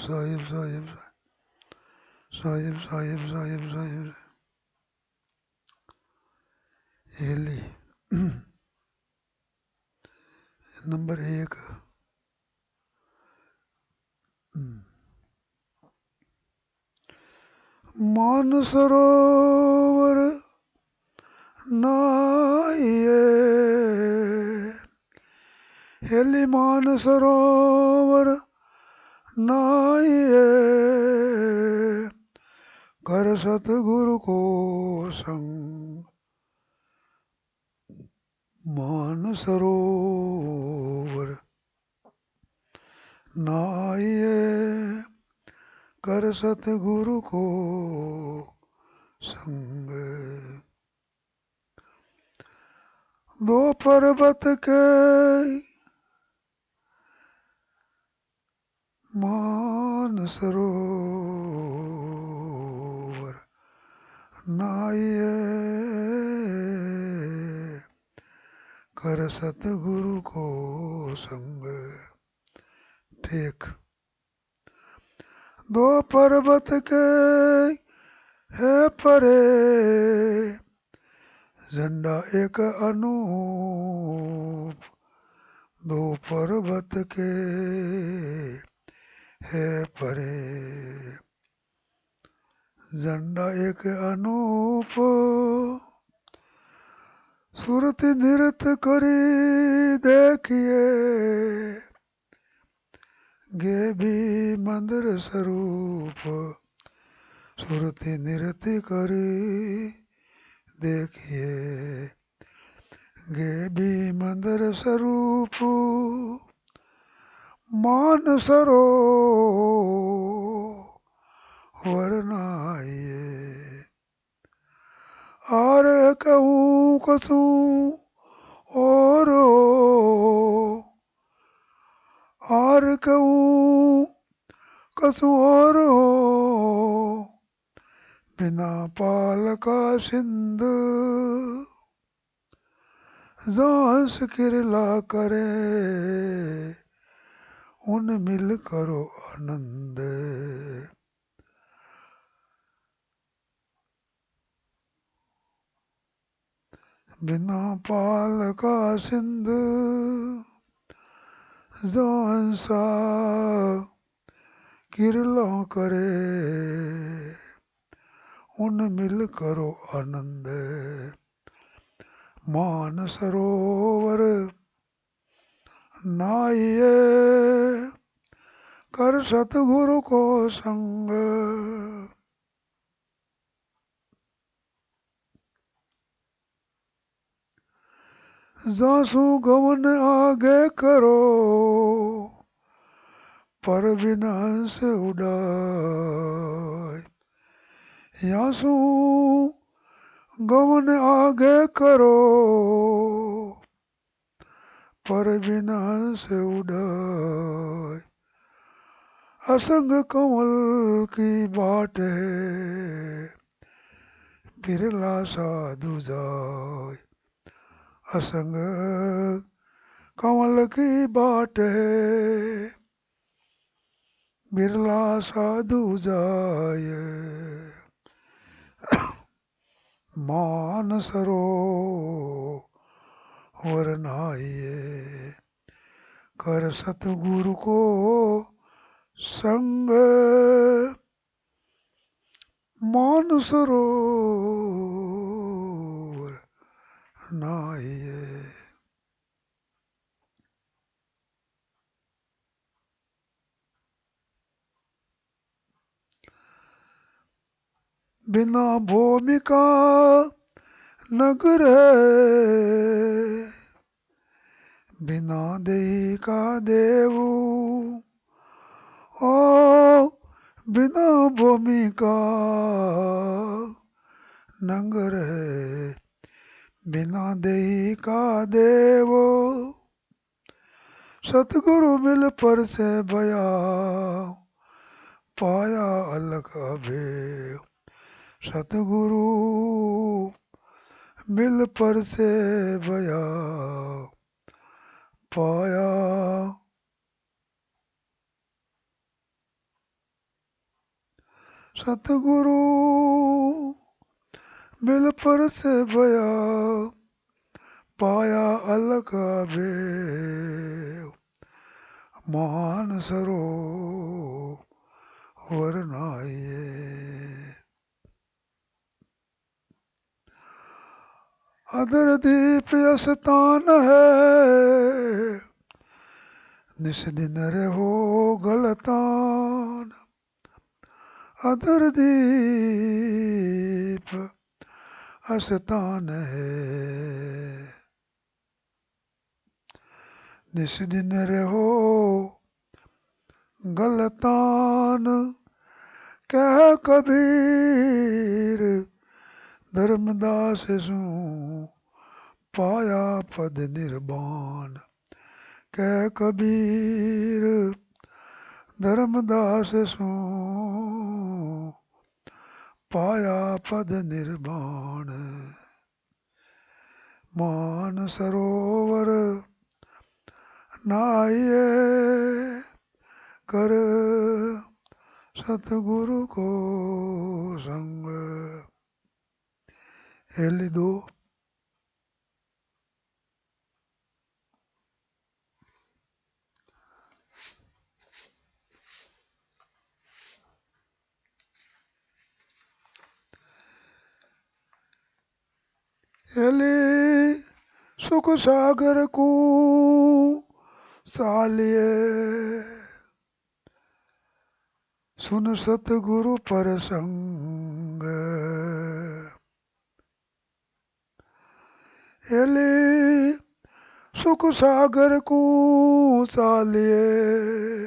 साहिब साहिब साहिब साहिब साहिब साहिब हेली नंबर 1 मानसरोवर नाहिए हेली मानसरोवर नाहिए कर सतगुरु को संग मानसरोवर नाहिए कर सतगुरु को संग दो पर्वत के मानसरोवर नाहिए कर सतगुरु को संग ठीक दो पर्वत के है परे झंडा एक अनूप दो पर्वत के है परे झंडा एक अनूप सुरति नृत्य करी देखिए गे भी मंदिर स्वरूप सुरति नृत्य करी देखिए गे भी मंदिर स्वरूप मानसरोवर नाहिए आर कहूँ कसूँ और आर कहूँ कसूँ और बिना पाल का सिंध जांस किरला करे उन मिल करो आनंद बिना पाल का सिंध जांसा किरला करे उन मिल करो आनंद मानसरोवर नाहिए कर सतगुरु को संग जासू गमन आगे करो पर विनाश उड़ाए यासू गमन आगे करो पर विनाश उड़ाए असंग कमल की बाट है बिरला साधु जाय असंग कमल की बाट है बिरला साधु जाय मानसरोवर नाहिए कर सतगुरु को संग मानसरोवर नाहिए बिना भूमिका नगर है बिना देही का देवू ओ बिना भूमिका नगर है बिना देही का देवो सतगुरु मिल पर से भया पाया अलग अभेद सतगुरु मिल पर से भया पाया सतगुरु मिल पर से भया, पाया अलग अभेव, महान सरोवर नाहिए। अदर दीप स्थान है, निस दिन रहो गलतान। अदर दीप स्थान है, निस दिन रहो गलतान। कह कबीर धर्मदास सू, पाया पद निर्वाण। कह कबीर धर्मदास सू, पाया पद निर्वाण। मान सरोवर नाहिए, कर सतगुरु को संग। हेली दो। हेली सुख सागर को सालिए, सुन सतगुरु परसंग। हेली सुख सागर को सालिए,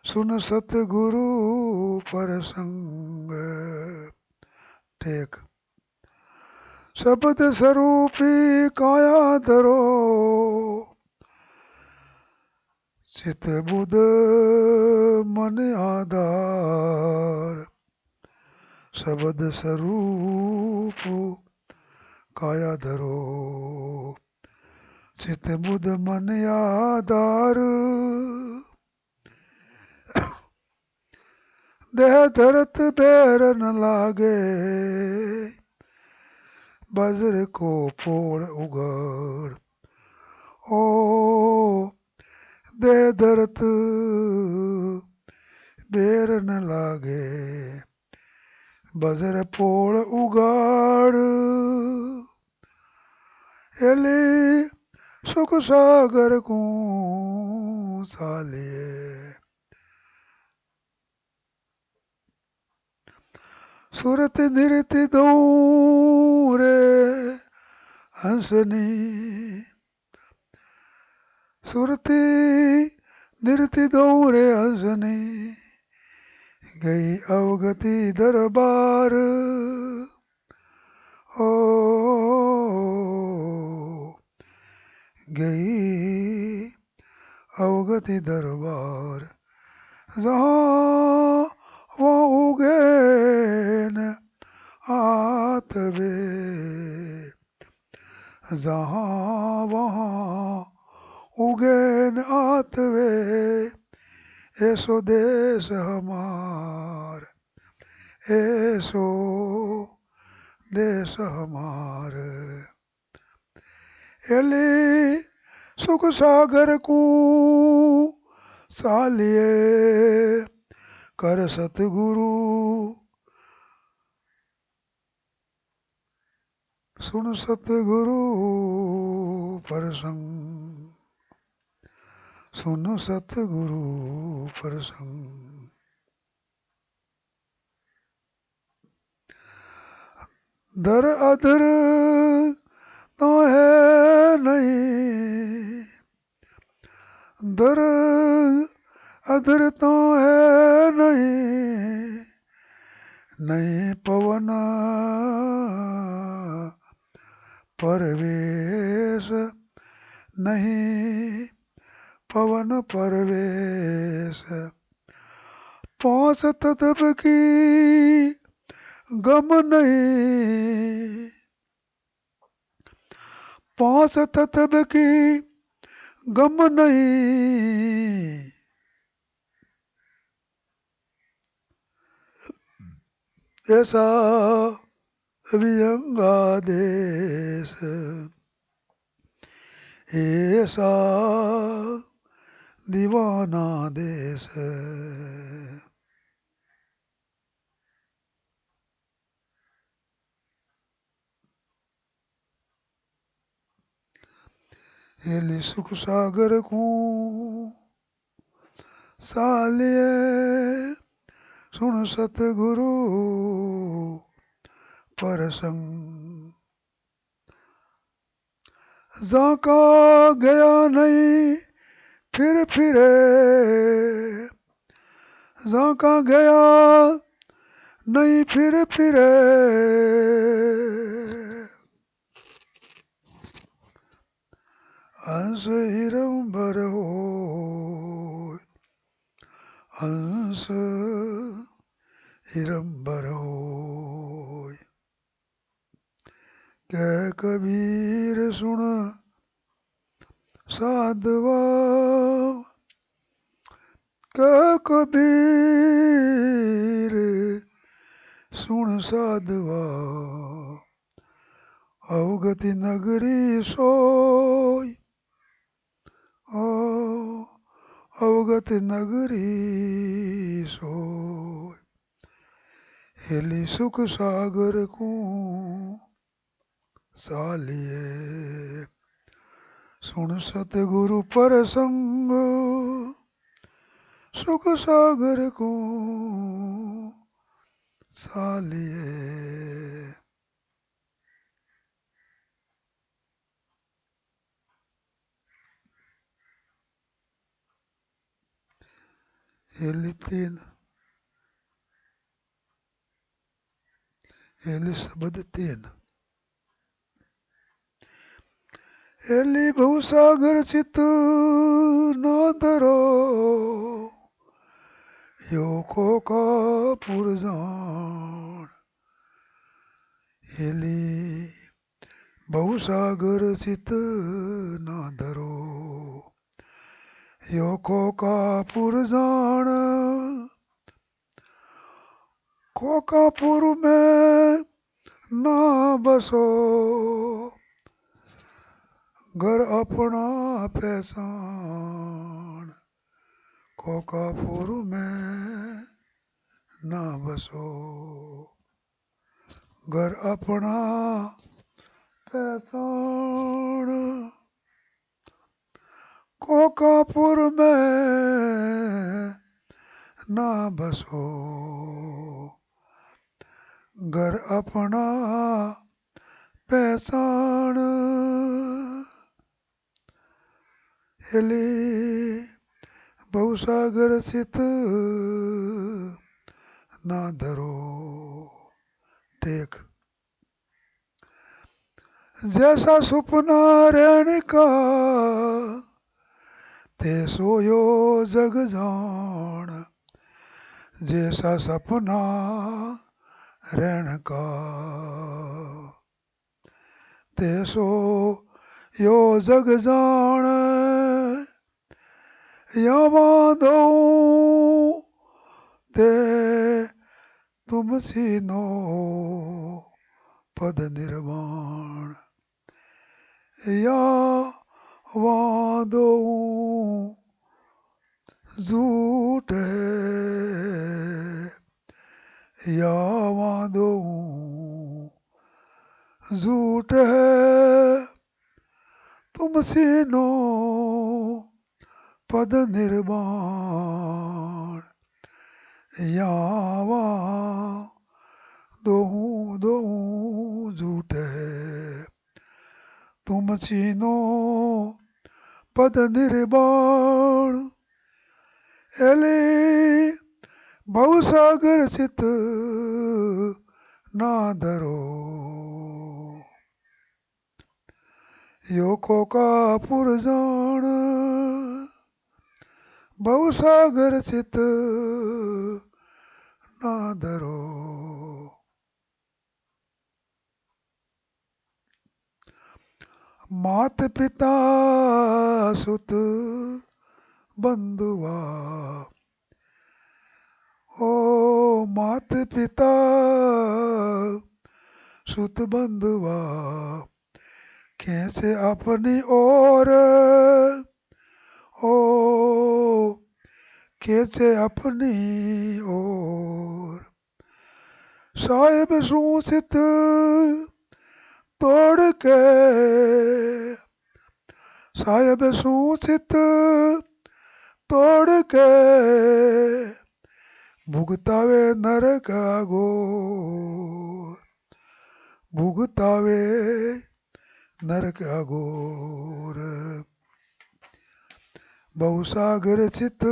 सुन सतगुरु परसंग। टेक। शब्द स्वरूपी काया धरो, चित बुध मन आधार। शब्द स्वरूप काया धरो, चित बुध मन आधार। देह धरत बैर न लागे, वज्र को पोड़ उगड़। ओ देह धरत बैर न लागे, वज्र पोड़ उगाड़। हेली सुख सागर को सालिए, सुरत निरति दौरे हंसनी। सुरति निरति दौरे हंसनी, गई अवगति दरबार। ओ गई अवगति दरबार। जहाँ वहाँ उगेन आतवे, जहाँ वहाँ उगेन आतवे। ऐसो देश हमार, ऐसो देश हमार। हेली सुख सागर को सालिए, कर सतगुरु सुन सतगुरु परसंग। सुन सतगुरु परसंग। दर अधर तो है नहीं, दर अधर तो है नहीं। नहीं पवन परवेश, नहीं पवन परवेश। पांच तत्व की गम नहीं, पांच तत्व की गम नहीं। ऐसा विहंगा देश, ऐसा दीवाना देश। हेली सुख सागर को सालिए, सुन सतगुरु परसंग। जाका गया नहीं फिर फिरे, जाका गया नहीं फिर फिरे। हंस हिरंबर हो, हंस हिरंबर हो। कह कबीर सुन साधवा, कह कबीर सुन साधवा। अवगति नगरी सोय, अवगति नगरी सोय। हेली सुख सागर को सालिए, सुन सतगुरु परसंग। सुख सागर को सालिए। हेली तीन, हेली शब्द तीन। हेली भवसागर चित न धरो, योको का पुरजान। हेली भवसागर चित न धरो, योको का पुरजान। कोकापुर में ना बसो, घर अपना पहचान। कोकापुर में ना बसो, घर अपना पहचान। कोकापुर में ना बसो, घर अपना पहचान। हेली भवसागर चित ना धरो। टेक जैसा सुपना रहने का, ते सोयो जग जान। जैसा सपना रहने का, ते सोयो जग जान। या बांधो ते तुम सीनो पद निर्वाण। या वादो झूठ है, या वादो झूठ है। तुम सीनो पद निर्वाण। या वादो झूठ है, तुम सीनो पद निर्वाण। एले भवसागर चित ना धरो, योको का पुरजान। भवसागर चित ना धरो। मात पिता सुत बंधुआ, ओ मात पिता सुत बंधुआ खींचे अपनी ओर, ओ खींचे अपनी ओर। साहिब सूसित तोड़ के, साहिब सूसित तोड़ के भुगतावे नरक अघोर, भुगतावे नरक अघोर। बहुसागर चित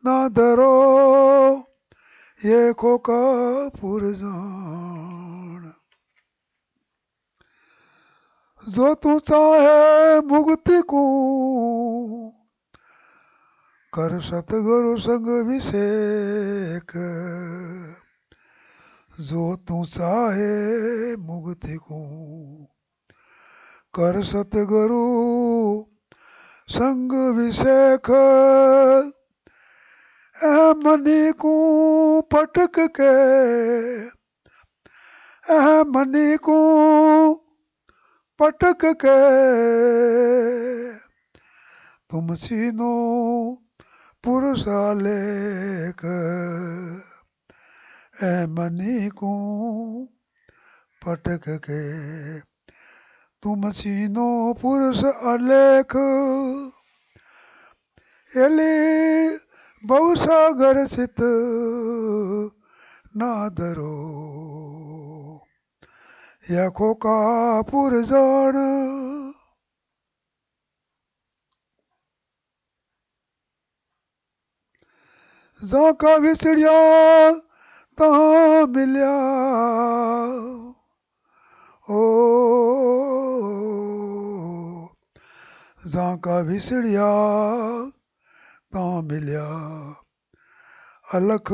ना धरो, ये खोका पुरजान। जो तू चाहे मुक्ति को, कर सतगुरु संग अभिषेक। जो तू चाहे मुक्ति को, कर सतगुरु संग अभिषेक। मनी को पटक के, मनी को पटक के तुम सीनो पुरुषालेख। मनी को पटक के तुम सीनो पुरुष अलेख। एली बहुसागर चित ना धरो, या खोका पुरजान। जाका विछड़िया तहां मिलिया, ओ जाका विछड़िया तहां मिलिया। अलख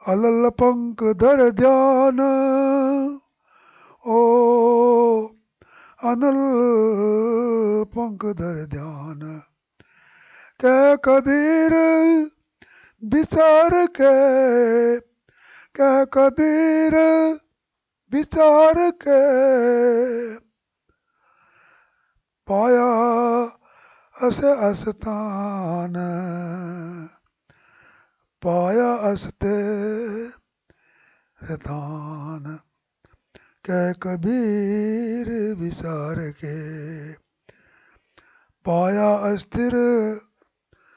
अलल पंख धर ध्यान, ओ अनल पंख धर ध्यान। कह कबीर विचार के, कह कबीर विचार के पाया अस अस्तान, पाया अस्ते रतान। कह कबीर विचार के पाया अस्थिर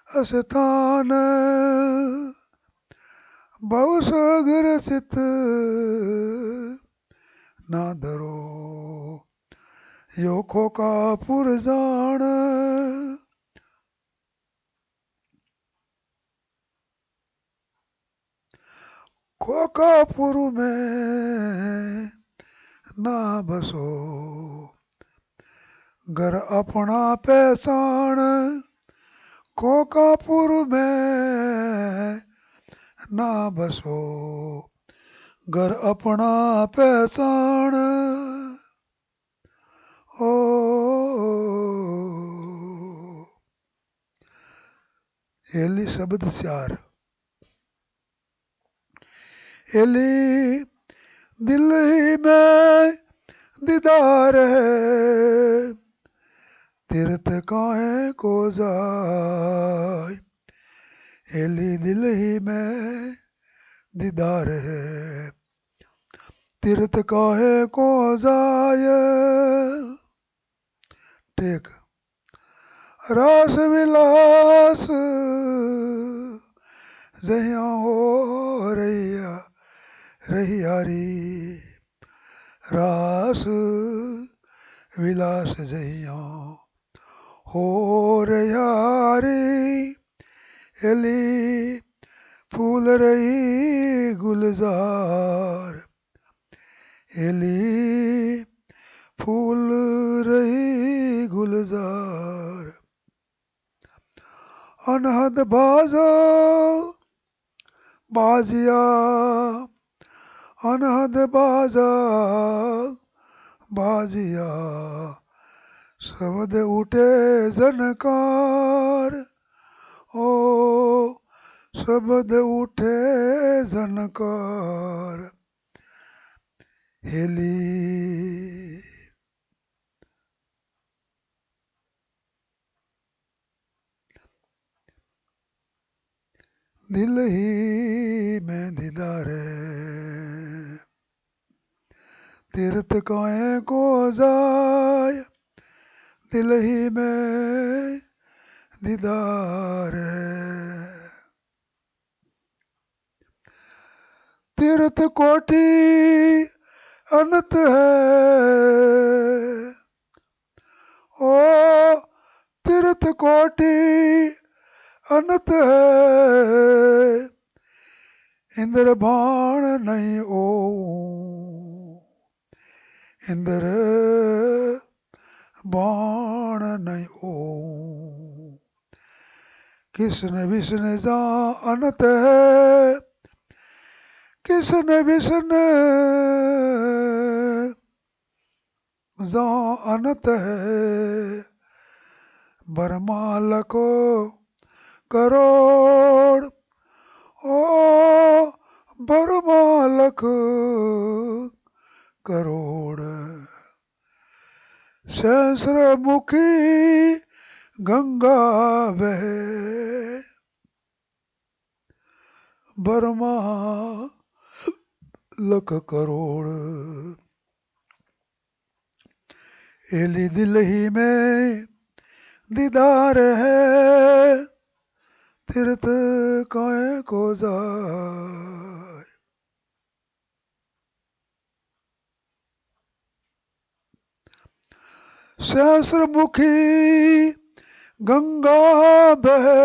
अस्तान। बहुसागर चित ना धरो, यो खोका पुरजान। खोकापुर में ना बसो, घर अपना पहचान। खोकापुर में ना बसो, घर अपना पहचान। ओ एली शब्द 4। एली दिल ही में दीदार है, तीर्थ काहे को जाय। एली दिल ही में दीदार है, तीर्थ काहे को जाय। टेक रास विलास जहिया हो रहिया रहियारी, रास विलास जहिया हो रहियारी। एली फूल रही गुलजार, एली फूल रही गुलजार। अनहद बाजा बाजिया, अनहद बाजा बाजिया। शब्द उठे जनकार, ओ शब्द उठे झनकार हेली दिल ही में दीदार है तीर्थ काए को जाय दिल ही में दीदार है तीर्थ कोटि अनंत है ओ तीर्थ कोटि अनंत है इंद्र बाण नहीं ओ इंद्र बाण नहीं ओ कृष्ण विष्णु जा अनंत है कृष्ण विष्णु जा अनंत है ब्रह्मा लखो करोड़ ओ ब्रह्मा लख करोड़ सहस्र मुखी गंगा बहे ब्रह्मा लख करोड़ एली दिल ही में दीदार है तीर्थ काए को जाय सहस्र मुखी गंगा बहे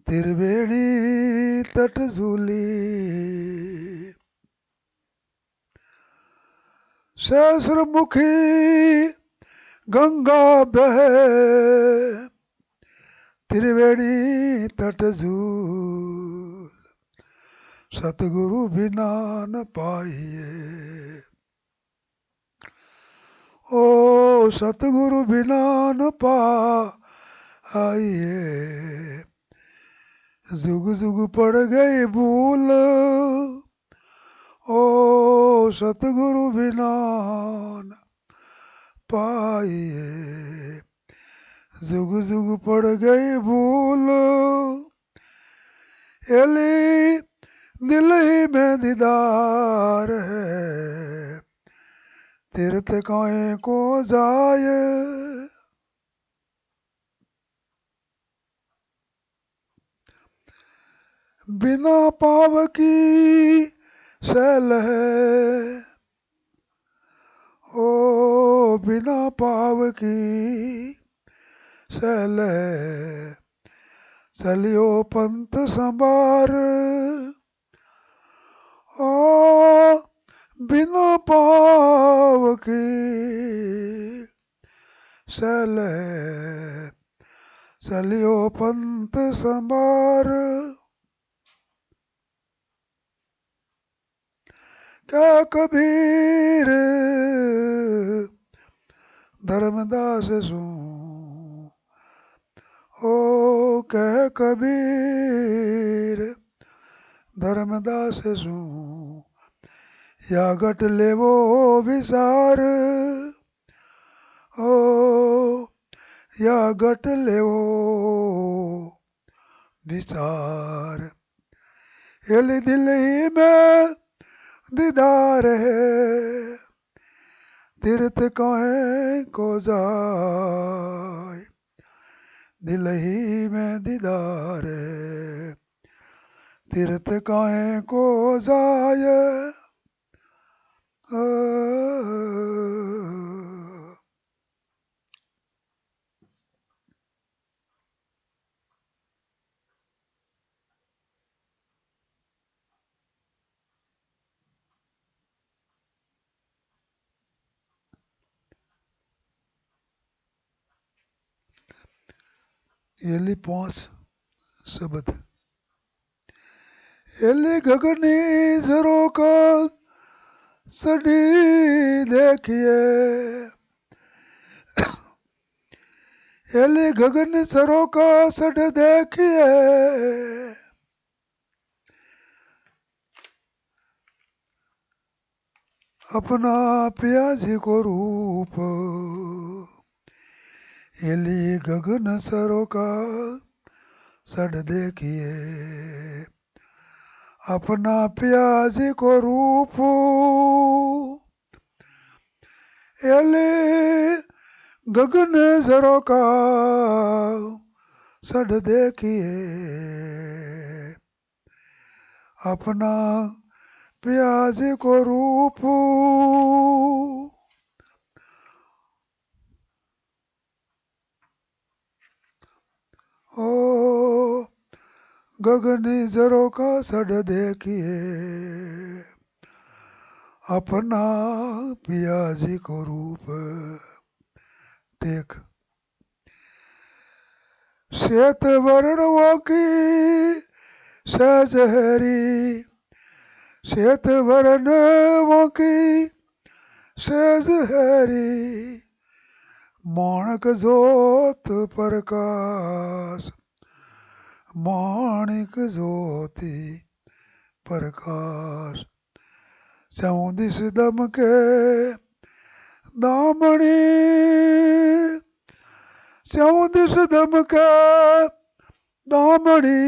त्रिवेणी तट झूली सहस्र मुखी गंगा बहे त्रिवेणी तट झूल सतगुरु बिना न पाइए ओ सतगुरु बिना न पाइए जुग जुग पड़ गई भूल ओ सतगुरु बिना न पाइए जुग जुग पड़ गई भूल एली दिल ही में दीदार है तीर्थ काए को जाय बिना पाव की शैल है ओ बिना पाव की शैल है चलियो पंथ संभार ओ बिना पाव की शैल है चलियो पंथ संभार क्या कबीर धर्मदास सू ओ कह कबीर धर्मदास सू या गट लेवो विसार ओ या गट लेवो विचार एली दिल ही में दीदार है तीर्थ काहे को जाय दिल ही में दीदार है तीर्थ काहे को जाय एली 5 शब्द एली गगनी जरो का सड़ी देखिए एली गगन सरो का सड देखिए, अपना पियाजी को रूप। एली गगन सरो का सड देखिए, अपना पियाजी को रूप। एली गगन सरो का सड देखिए, अपना पियाजी को रूप। ओ गगनी जरो का सड देखिए, अपना पियाजी को रूप। टेक श्वेत वर्णों की सहजहरी, श्वेत वर्णों की सहजहरी, माणक ज्योत प्रकाश, माणिक ज्योति प्रकाश। चौदिस दम के दामणी, चौदिस दम के दामणी,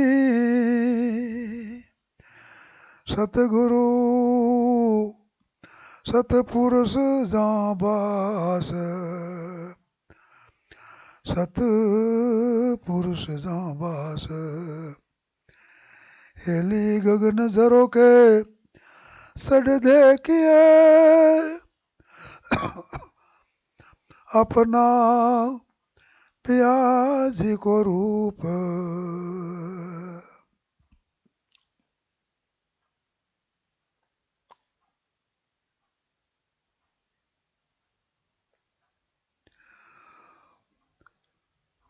सतगुरु सतपुरुष जाबास, सतपुरुष जाबास। हेली गगन जरो के सड देखिए, अपना पियाजी को रूप।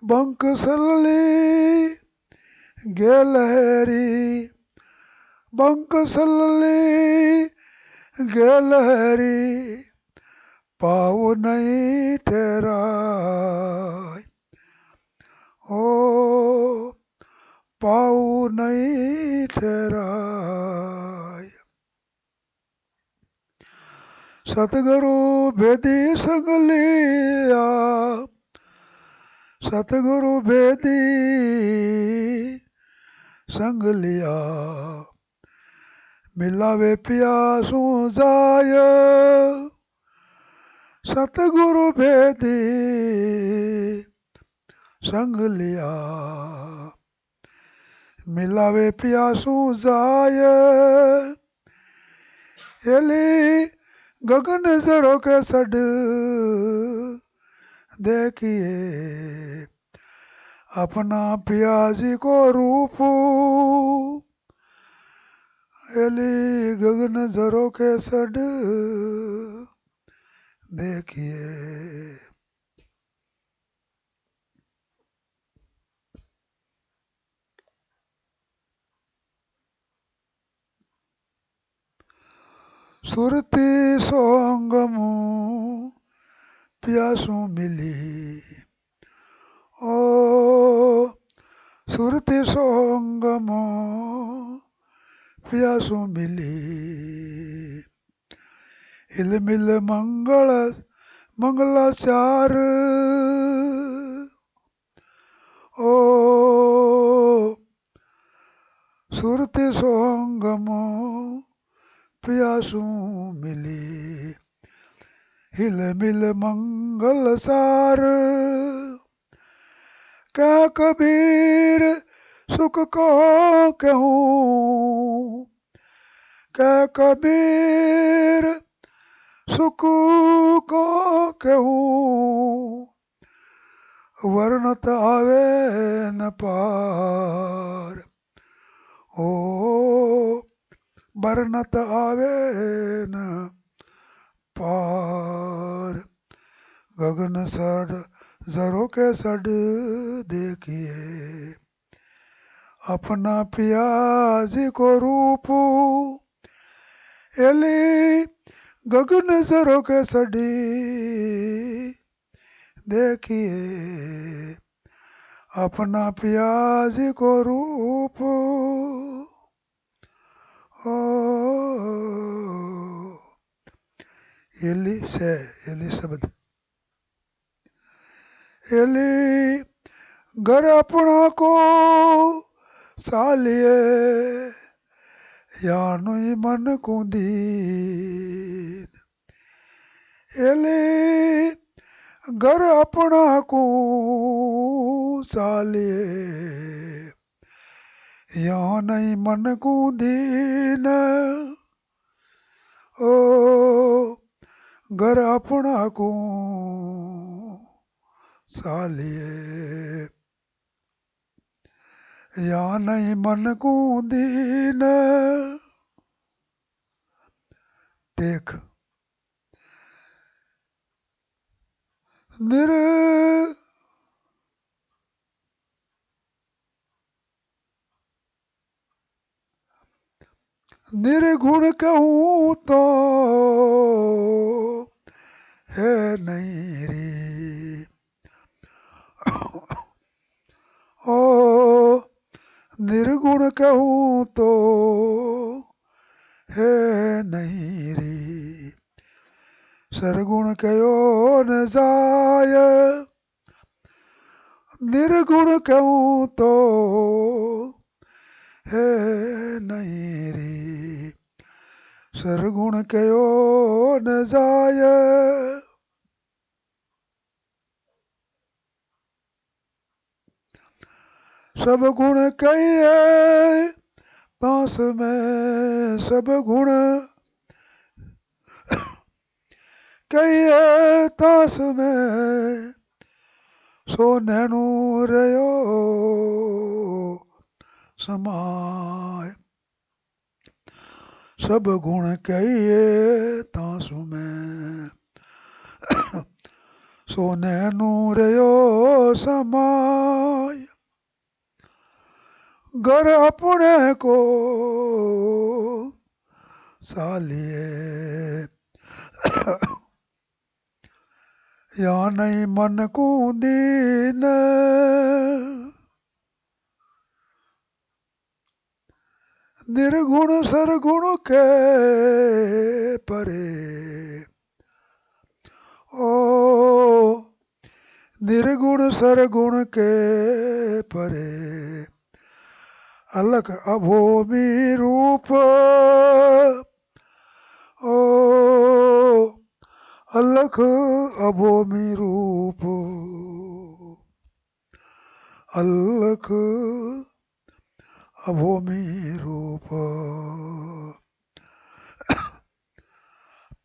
बंक सल्ली गेलहरी, बंक सल्ली गेलहरी, पाऊ नहीं ठहराय। ओ पाऊ नहीं ठहराय। सतगुरु भेदी संग लिया, सतगुरु भेदी संग लिया, मिलावे प्यासू जाय। सतगुरु भेदी संग लिया, मिलावे प्यासू जाय। एली गगन जरो के सड देखिए, अपना पियाजी को रूप। एली गगन जरो के सड देखिए। सुरती सोंगमू प्यासू मिली, ओ सुरती सोंगमू प्यासू मिली, हिल मिल मंगल मंगलाचार। ओ सुरती सोंगमू प्यासू मिली, हिल मिल मंगल सार। क्या कबीर सुख को कहूँ, क्या कबीर सुख को कहूँ, वर्णत आवे न पार। ओ वर्णत आवे न पार। गगन सड जरो के सड देखिए, अपना पियाजी को रूप। एली गगन जरो के सडी देखिए अपना प्याज को रूप। ओ एली से एली शब्द एली घर अपना को सालिए यानु मन को दीन एली घर अपना को सालिए यहाँ नहीं मन को दीन ओ घर अपना को सालिए यहाँ नहीं मन को दीन। टेक निर्गुण कहूँ तो है नहीं रे ओ निर्गुण कहूँ तो है नहीं रे सरगुण कहो न जाय निर्गुण कहूँ तो है नहीं रे सरगुण कहो न जाय। सब गुण कहिए तास में सब गुण कहिए तास में सो नैनु रयो समाय। सब गुण कहिए तासु में सो नैनु रयो समाय। घर अपने को सालिए या नहीं मन को दीन निर्गुण सरगुण के परे ओ निर्गुण सरगुण के परे अलग अभूमि रूप ओ अलग अभूमि रूप अलग अभूमि रूप।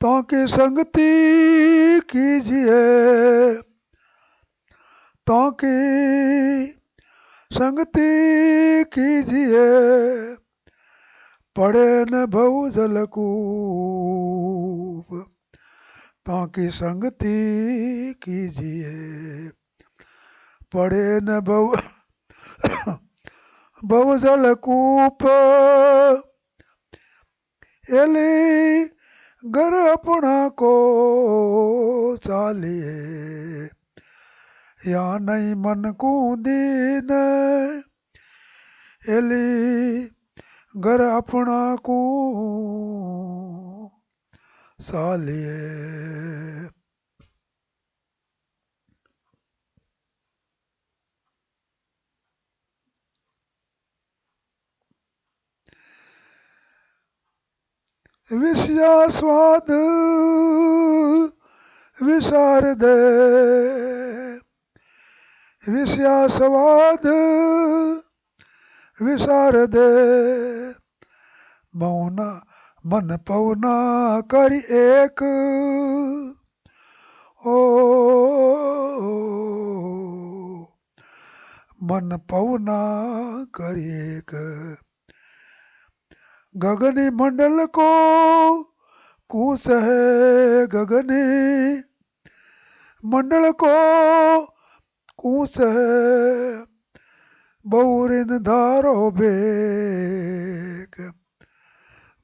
ताकि संगति कीजिए ताकि संगति कीजिए पड़े न बहु जलकूप। ताकि संगति कीजिए पड़े न बहु जलकूप। एली घर अपना को चालिए या नहीं मन को दीन एली घर अपना को सालिए। विषया स्वाद विसार दे विषया स्वाद विसार दे मौना मन पौना करी एक ओ मन पौना करी एक। गगनी मंडल को कूस है गगनी मंडल को कूस है बहुरिन धारो बेक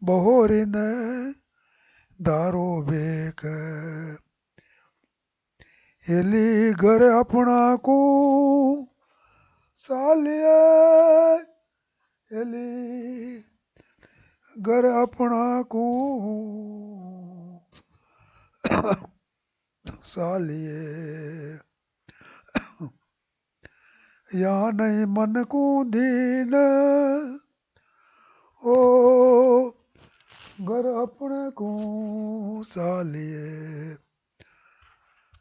बहुरिन धारो बेक। एली घर अपना को सालिए एली घर अपना को सालिए या नहीं मन को दीन ओ घर अपने को सालिए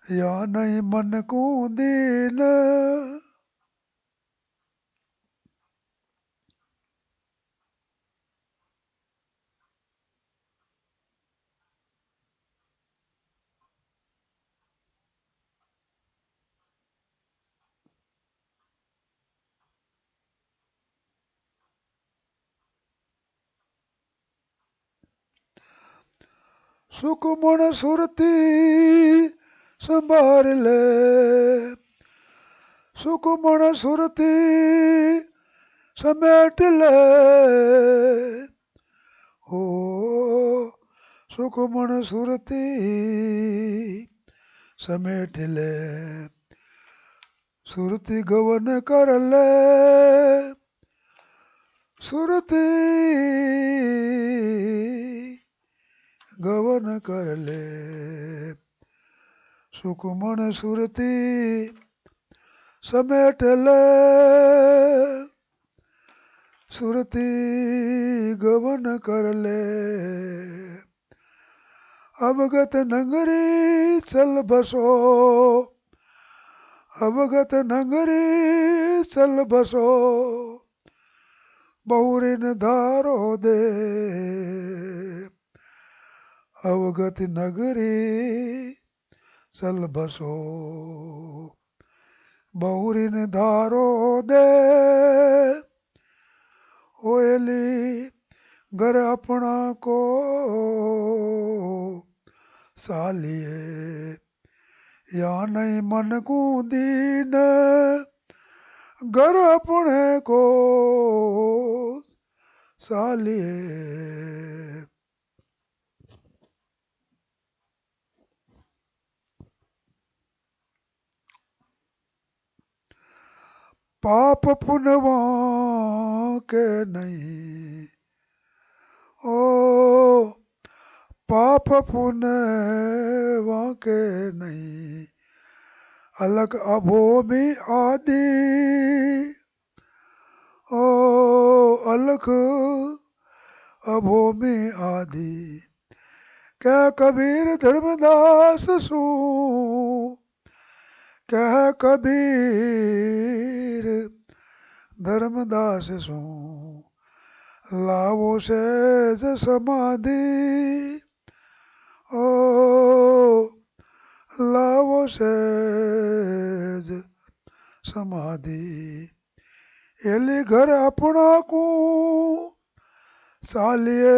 या नहीं मन को दीन सुकुमण सुरती संभार ले सुकुमण सुरती समेट ले ओ सुकुमण सुरती समेट ले सुरती गवन कर ले सुरती गवन कर ले सुकुमण सुरती समेट ले सुरती गवन कर ले अवगत नगरी चल बसो अवगत नगरी चल बसो बहुरिन धारो दे अवगत नगरी चल बसो बहुरिन धारो दे ओएली घर अपना को सालिए या नहीं मन को दीन घर अपने को सालिए पाप पुनवा के नहीं ओ पाप पुनवा के नहीं अलग अभोमी आदि ओ अलग अभोमी आदि क्या कबीर धर्मदास सू क्या कबीर धर्मदास सू लावो सेज समाधि ओ लावो सेज समाधि एली घर अपना को सालिए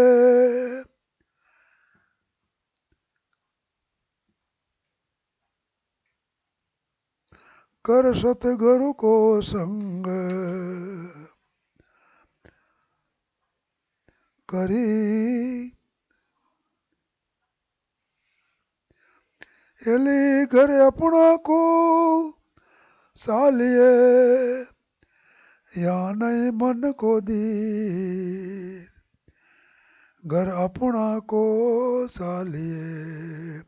कर सतगुरु को संग करी एली घर अपना को सालिए या नहीं मन को दी घर अपना को सालिए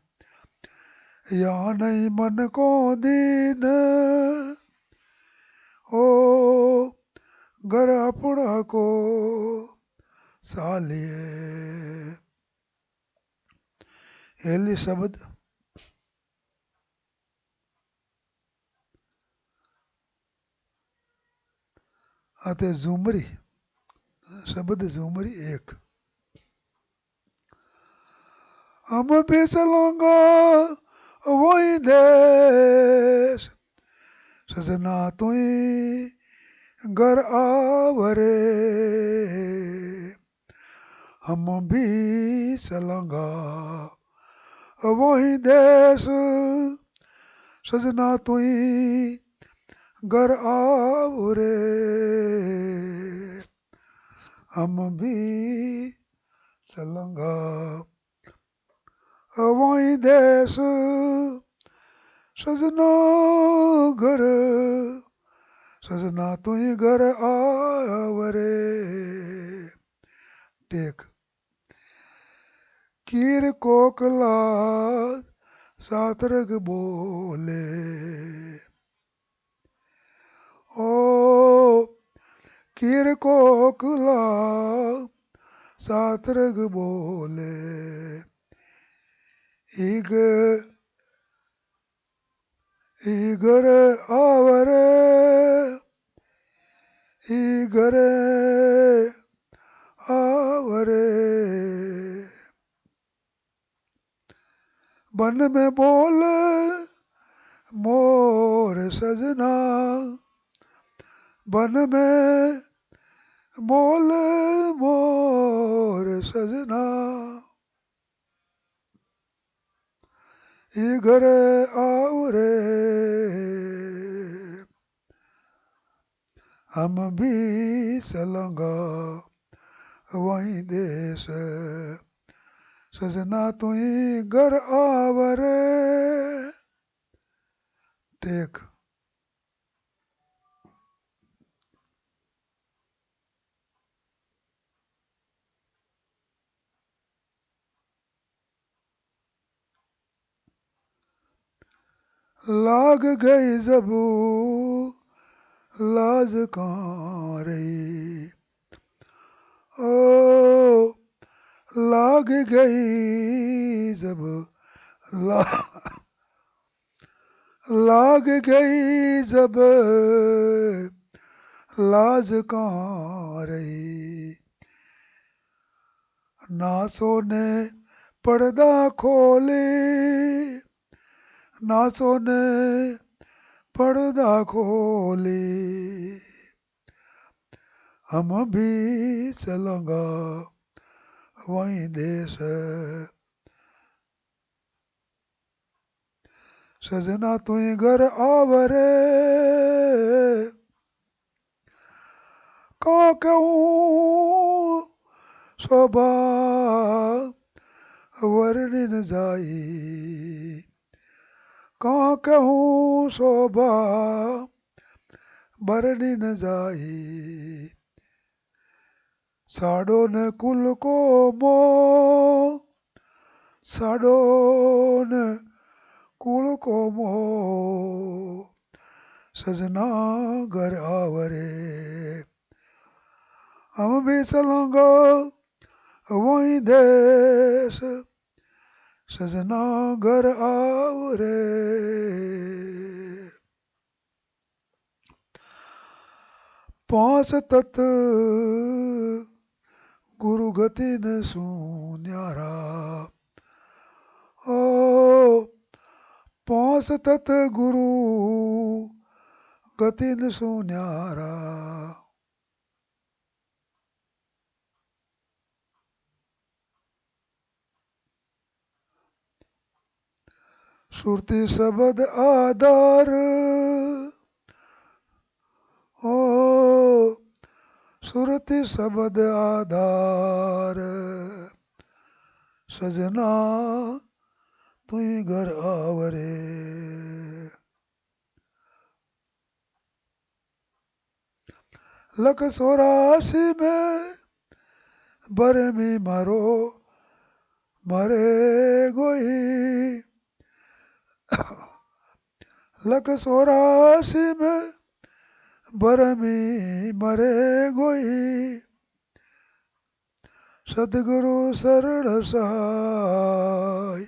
या नहीं मन को दीन ओ घर अपना को सालिए एली शब्द आते झुमरी शब्द झुमरी एक हम भी चलूंगा वही देश सजना तुई घर आवरे हम भी चलूंगा वही देश सजना तुई घर आवरे हम भी चलूंगा वही देश सजना घर सजना तू ही घर आवरे टेक कीर कोकला सातरग बोले ओ कीर कोकला सातरग बोले ईग ईगर आवरे ईगर आवरे बन में बोल मोर सजना बन में बोल मोर सजना इगर आवरे हम भी चलंगा वहीं देश सजना तू ही घर आवरे टेक लाग गई जबू लाज कहाँ रही ओ लाग गई जब ला, लाग गई जब लाज कहाँ रही नासों ने पर्दा खोले नासों ने पर्दा खोले हम भी चलेंगा वहीं देश सजना तू ही घर आवरे का कहूँ शोभा वर्णि न जाई का कहूँ शोभा वर्णि न जाई साड़ो न कुल को मोह साड़ो न कुल को मोह सजना घर आवरे हम भी चलेंगे वहीं देश सजना घर आवरे पांच तत्व गुरु गति न सुन्यारा ओ पांच तत्व गुरु गति न सुन्यारा सुरती शब्द आधार ओ सुरती शब्द आधार सजना तू ही घर आवरे लख 84 में बरे में मारो मरे गोई लख 84 में बरमी मरे गोई सतगुरु शरण सहाय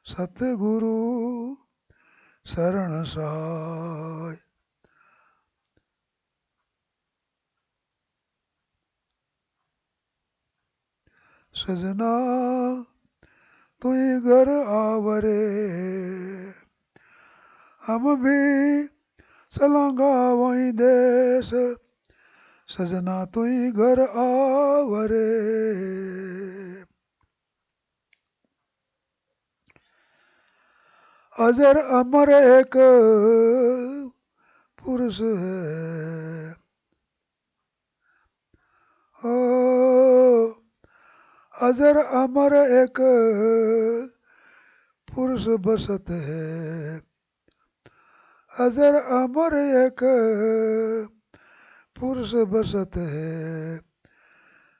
सतगुरु शरण सहाय सजना तू ही घर आवरे हम भी चलेंगा वहीं देश सजना तू ही घर आवरे अजर अमर एक पुरुष है ओ अजर अमर एक पुरुष बसत है अजर अमर एक पुरुष बसत है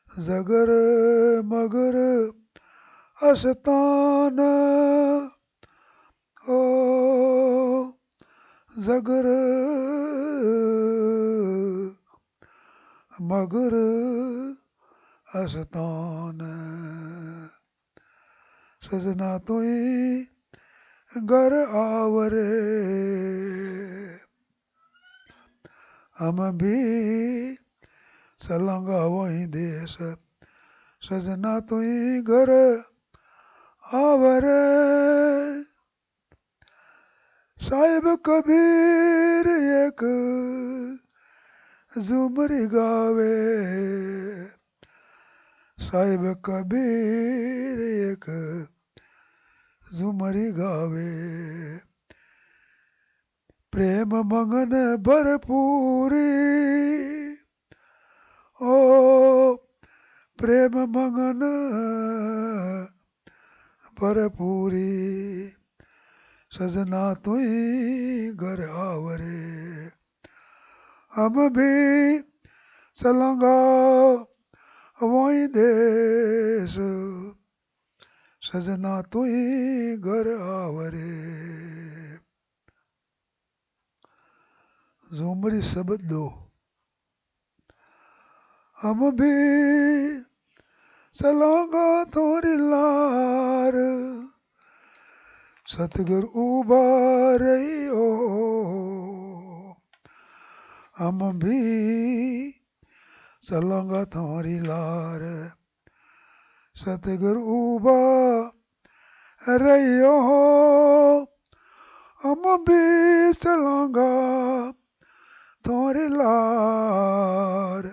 जगर मगर अस्तान ओ जगर मगर अस्तान सजना तो ही घर आवरे हम भी सलंगा वही देश सजना तो ही घर आवरे साहिब कबीर एक झुमरी गावे साहिब कबीर एक झुमरी गावे प्रेम मंगन भरपूरी ओ प्रेम मंगन भरपूरी सजना तुई घर आवरे हम भी चलंगा वही देश सजना तुई घर आवरे झुमरी शब्द दो हम भी चलंगा थोड़ी लार सतगुरु उबारई ओ हम भी चलंगा थोड़ी लार सतगुरु उबारई ओ हम भी चलंगा थोड़ी लार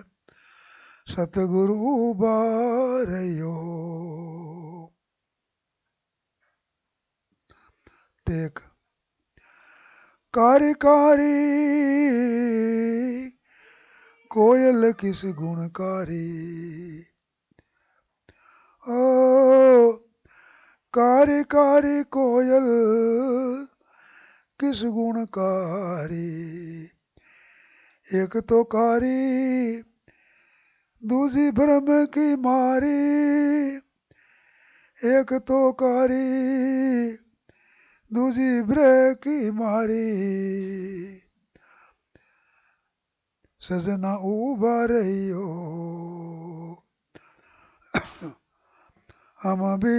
सतगुरु उबारई ओ टेक कारी कारी कोयल किस गुणकारी ओ कारी कारी कोयल किस गुणकारी एक तो कारी दूसरी भ्रम की मारी एक तो कारी दूसरी भ्रम की मारी सजना उबारई हो हम भी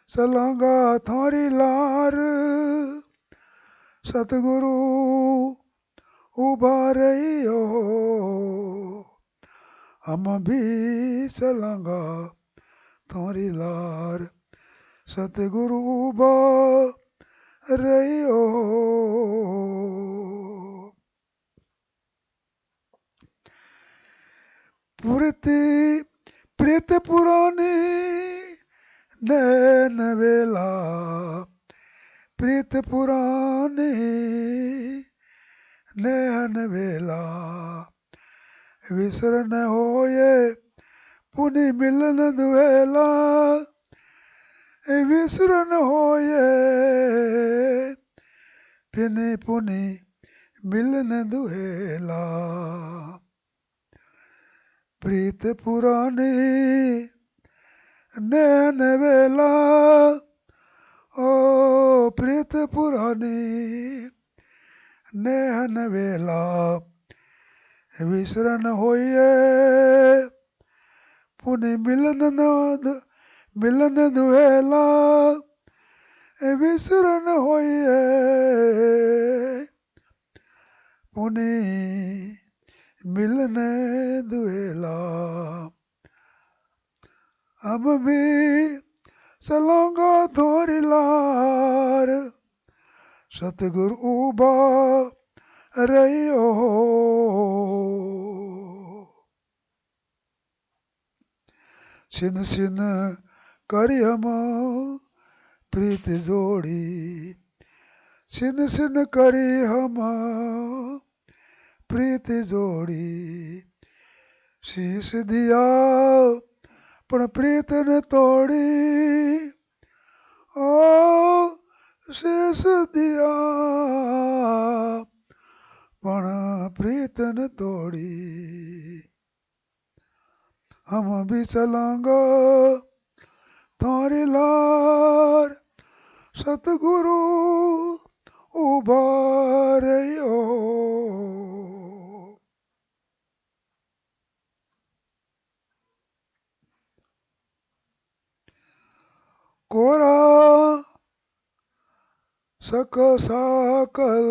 चलंगा थोड़ी लार सतगुरु उबारई हो हम भी चलंगा थोड़ी लार सतगुरु उबारई हो प्रीत पुरानी नैन वेला प्रीत पुरानी नैन वेला विसर न होए पुनि मिलन दुहेला विसर न होए पुनि मिलन दुहेला प्रीत पुरानी नैन वेला ओ प्रीत पुरानी नैन वेला विसरन होइए पुनि मिलन दुहेला विसरन होइए पुनि मिलन दुहेला हम भी चलंगा थोड़ी लार सतगुरु उबारई हो छिन छिन करी हम प्रीत जोड़ी छिन छिन करी हम प्रीत जोड़ी शीश दिया पण प्रीत न तोड़ी शेष दिया पण प्रीतन तोड़ी हम भी चलांगा थारी लार सतगुरु उबारियो कोरा सक साकल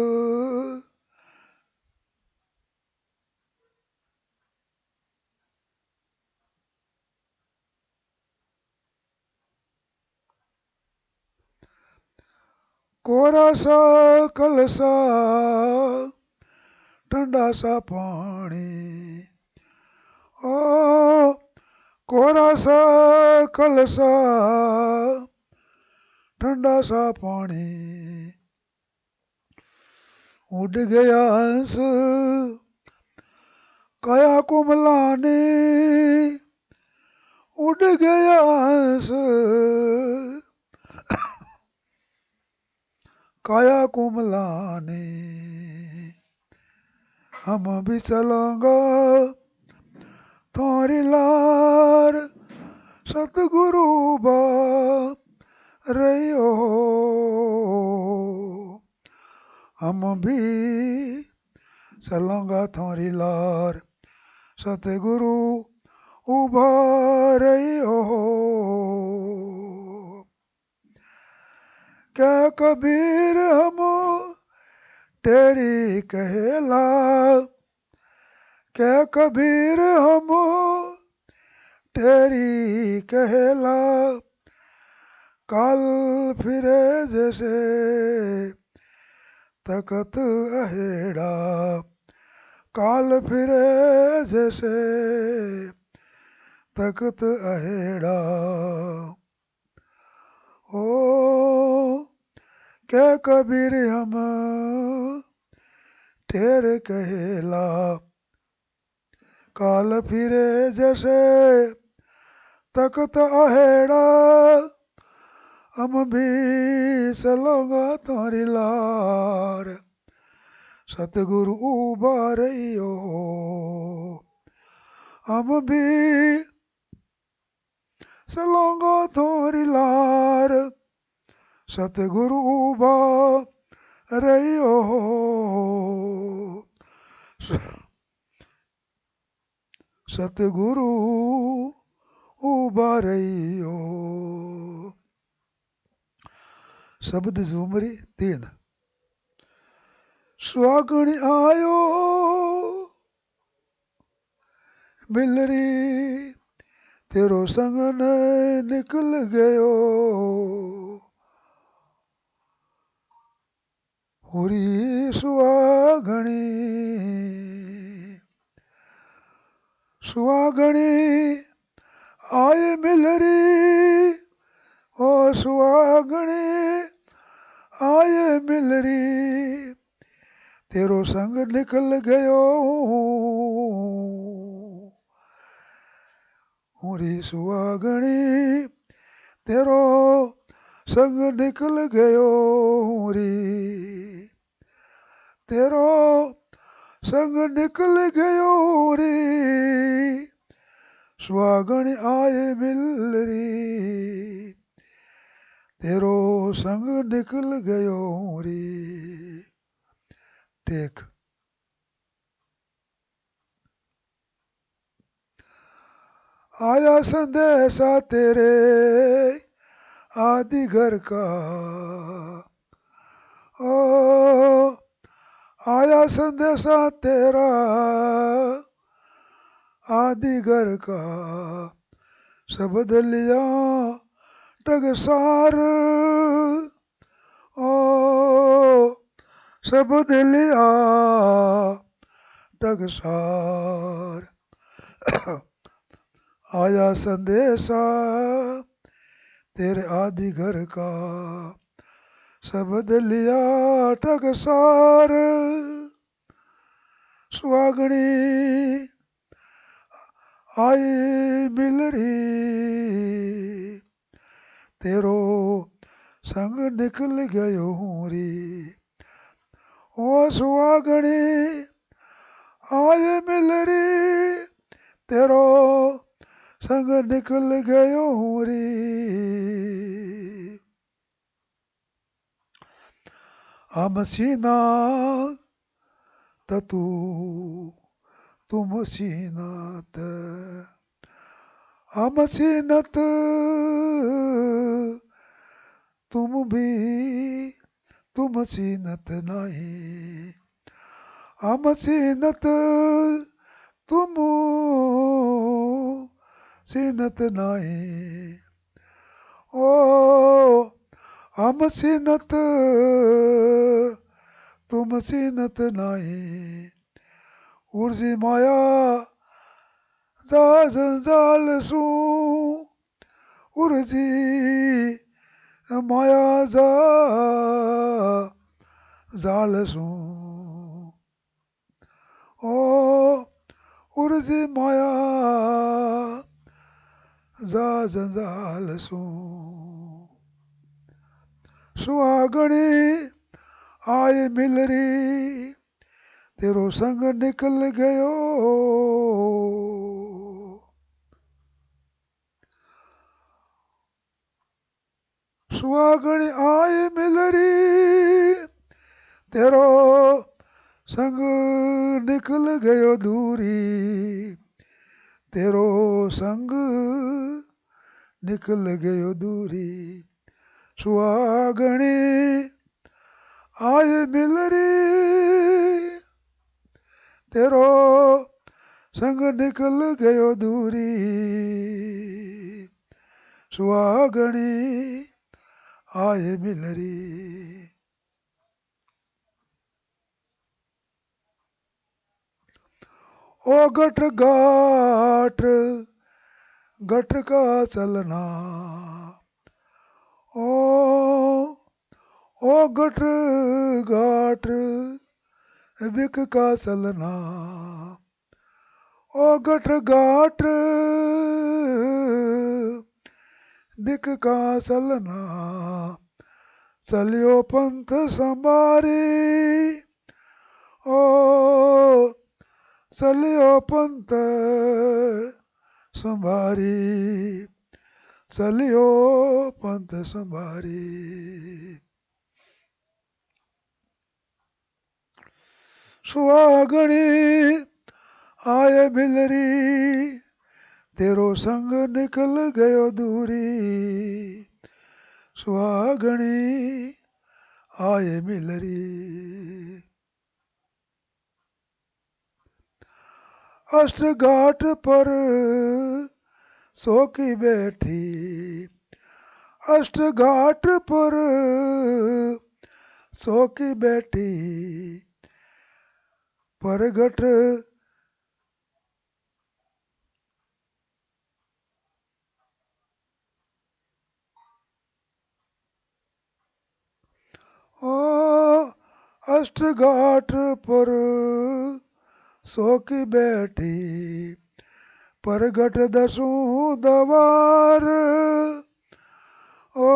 कोरा सा कलसा ठंडा सा पानी ओ कोरा सा कलसा ठंडा सा पानी उड़ गया हंस काया कुमलाने उड़ गया हंस काया कुमलाने हम भी चलांगा थारी लार सतगुरु बा रहियो हम भी चलांगा थारी लार सतगुरु उबारियो क्या कबीर हम तेरी कहला क्या कबीर हम तेरी कहला काल फिरे जैसे तकत अहेड़ा काल फिरे जैसे तकत अहेड़ा ओ क्या कबीर हम ठेर कहला काल फिरे जैसे तकत अहेड़ा हम भी चलोगा तुम्हारी लार सतगुरु उबारियो हम भी चलोगा तुम्हारी लार सतगुरु उबारियो सतगुरु उबारियो शब्द झूमरी 3 सुहागण आयो मिलरी तेरो संग न निकल गयो हुरी सुहागणी सुहागणी आए मिलरी ओ सुहागणी आए मिलरी तेरो संग निकल गयो हुरी सुहागणी तेरो संग निकल गयो हुरी तेरो संग निकल गयो रे सुहागण आए मिलरी तेरो संग निकल गयो रे टेक आया संदेशा तेरे आदि घर का ओ आया संदेशा तेरा आदि घर का शब्द लिया टगसार ओ शब्द लिया टगसार आया संदेशा तेरे आदि घर का शब्द लिया टगसार सुहागणी आई मिलरी तेरो संग निकल गयो रे। ओ सुहागणी आए मिल रे, तेरो संग निकल गयो रे। हम सीना तू तुम सीनत, हम सीनत तुम भी तुम सीनत नहीं। हम सीनत तुम सीनत नहीं। ओ हम सीनत तुम सीनत नहीं। उर्जी माया जा जंजाल सू, उर्जी माया जा जाल सू। ओ उर्जी माया जा जंजाल सू। सुहागणी आए मिल री, तेरो संग निकल गयो। सुहागणी आए मिल री, तेरो संग निकल गयो दूरी। तेरो संग निकल गयो दूरी। सुहागणी आए मिल री, तेरो संग निकल गयो दूरी। सुहागणी आए मिल री। ओ गट गाठ गट का चलना, ओ गट गाठ बिक का चलना। ओ गट गाठ बिक का चलना। चलियो पंथ संभारी, ओ चलियो पंथ संभारी। चलियो पंथ संभारी। सुहागणी आए मिल री, तेरो संग निकल गयो दूरी। सुहागणी आए मिल री। अष्ट घाट पर सो की बैठी, अष्ट घाट पर सो की बैठी। परगट ओ अष्ट घाट पर सो की बैठी। परगट दसों दवार, ओ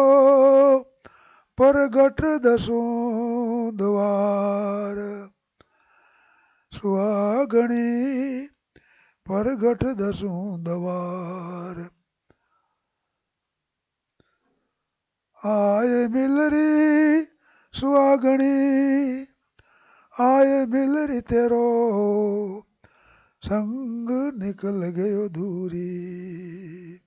परगट दसों द्वार। सुहागणी परगट दसों द्वार। आए मिल री सुहागणी, आए मिल री, तेरो संग निकल गयो दूरी।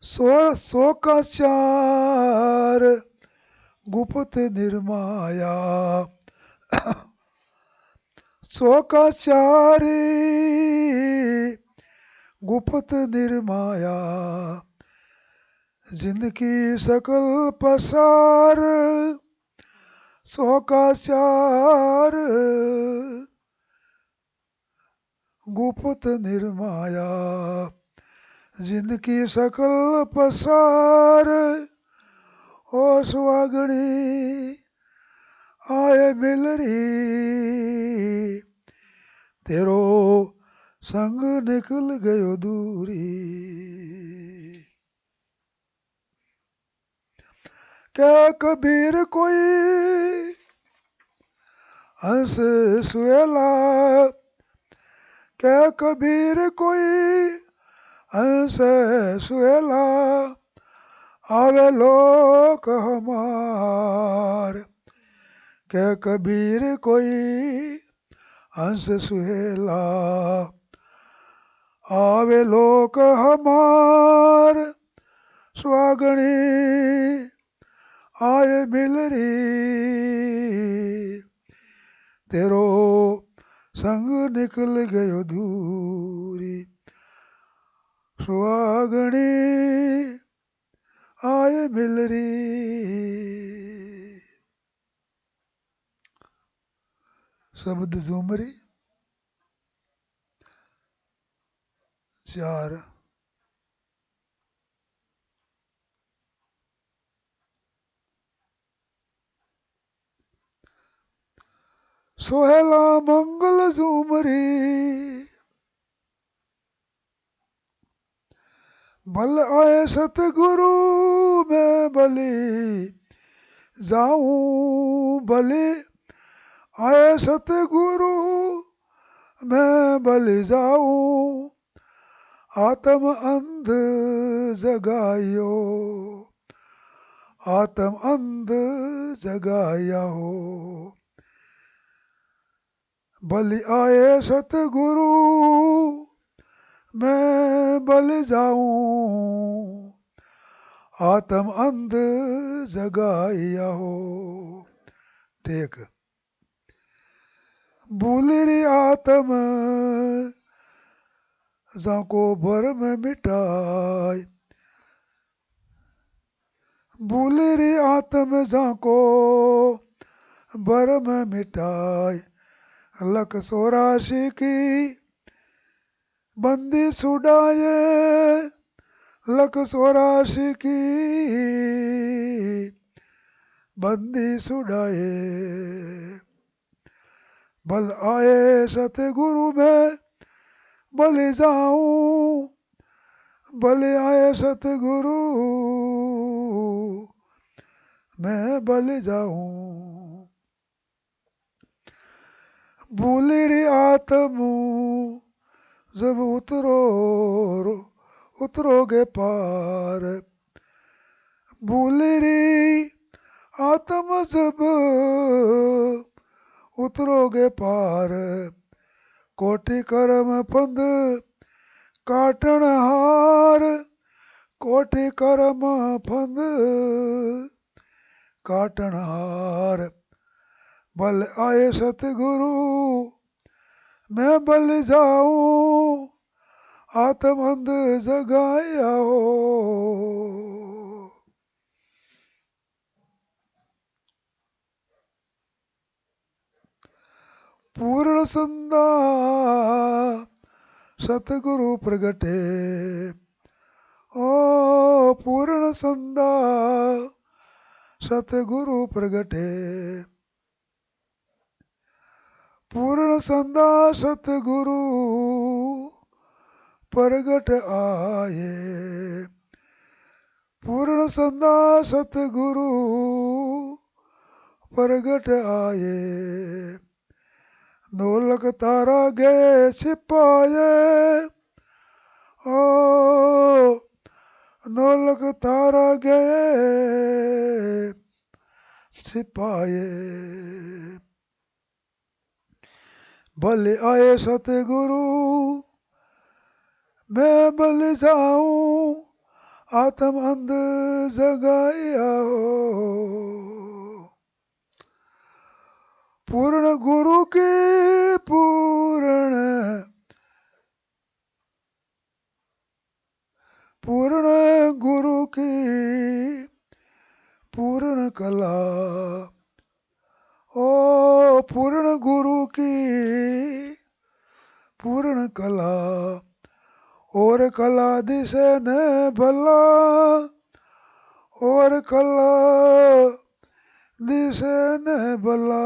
सो का चार गुप्त निर्माया, सो का चारी गुप्त निर्माया। जिनकी सकल पसार, सो का चार गुप्त निर्माया। जिनकी सकल पसार, ओ सुहागणी आए मिल री, तेरो संग निकल गयो दूरी। क्या कबीर कोई हंस सुहेला, क्या कबीर कोई हंस सुहेला, आवे लोक हमार। क्या कबीर कोई हंस सुहेला, आवे लोक हमार। सुहागणी आए मिलरी, तेरो संग निकल गयो दूरी। सुहागणी आए मिलरी। शब्द झूमरी 4। सोहेला मंगल झूमरी, बल आए सतगुरु मैं बलि जाऊं। बलि आए सतगुरु मैं बलि जाऊं। आत्म अंध जगायो, आत्म अंध जगाया हो। बलि आए सतगुरु मैं बलि जाऊं। आत्म अंध जगाया हो। टेक। भूलरी आत्म जाको भरम मिटाय, भूलरी आत्म जाको भरम मिटाय। लख 84 की बंदी छुड़ाए, लख 84 की बंदी छुड़ाए। बल आए सतगुरु में बलि जाऊं। बलि आए सतगुरु मैं बलि जाऊं। भूलरी आत्म जब उतरोगे पार। भूलरी आत्म जब उतरोगे पार। कोटि कर्म फंद काटन हार, कोटि कर्म फंद काटन हार। बल आए सतगुरु मैं बलि जाऊं। आत्म अंध जगाया हो। पूर्ण संदा सतगुरु प्रगटे, ओ पूर्ण संदा सतगुरु प्रगटे। पूर्ण संदा सतगुरु प्रगट आए। पूर्ण संदा सतगुरु प्रगट आए। नौलख तारा गए सिपाए, ओ नौलख तारा गए सिपाए। बलि आए सतगुरु मैं बलि जाऊं। आत्म अंध जगाया हो। पूर्ण गुरु की पूर्ण गुरु की पूर्ण कला, ओ पूर्ण गुरु की पूर्ण कला। और कला दिसे न भला, और कला दिसे न भला।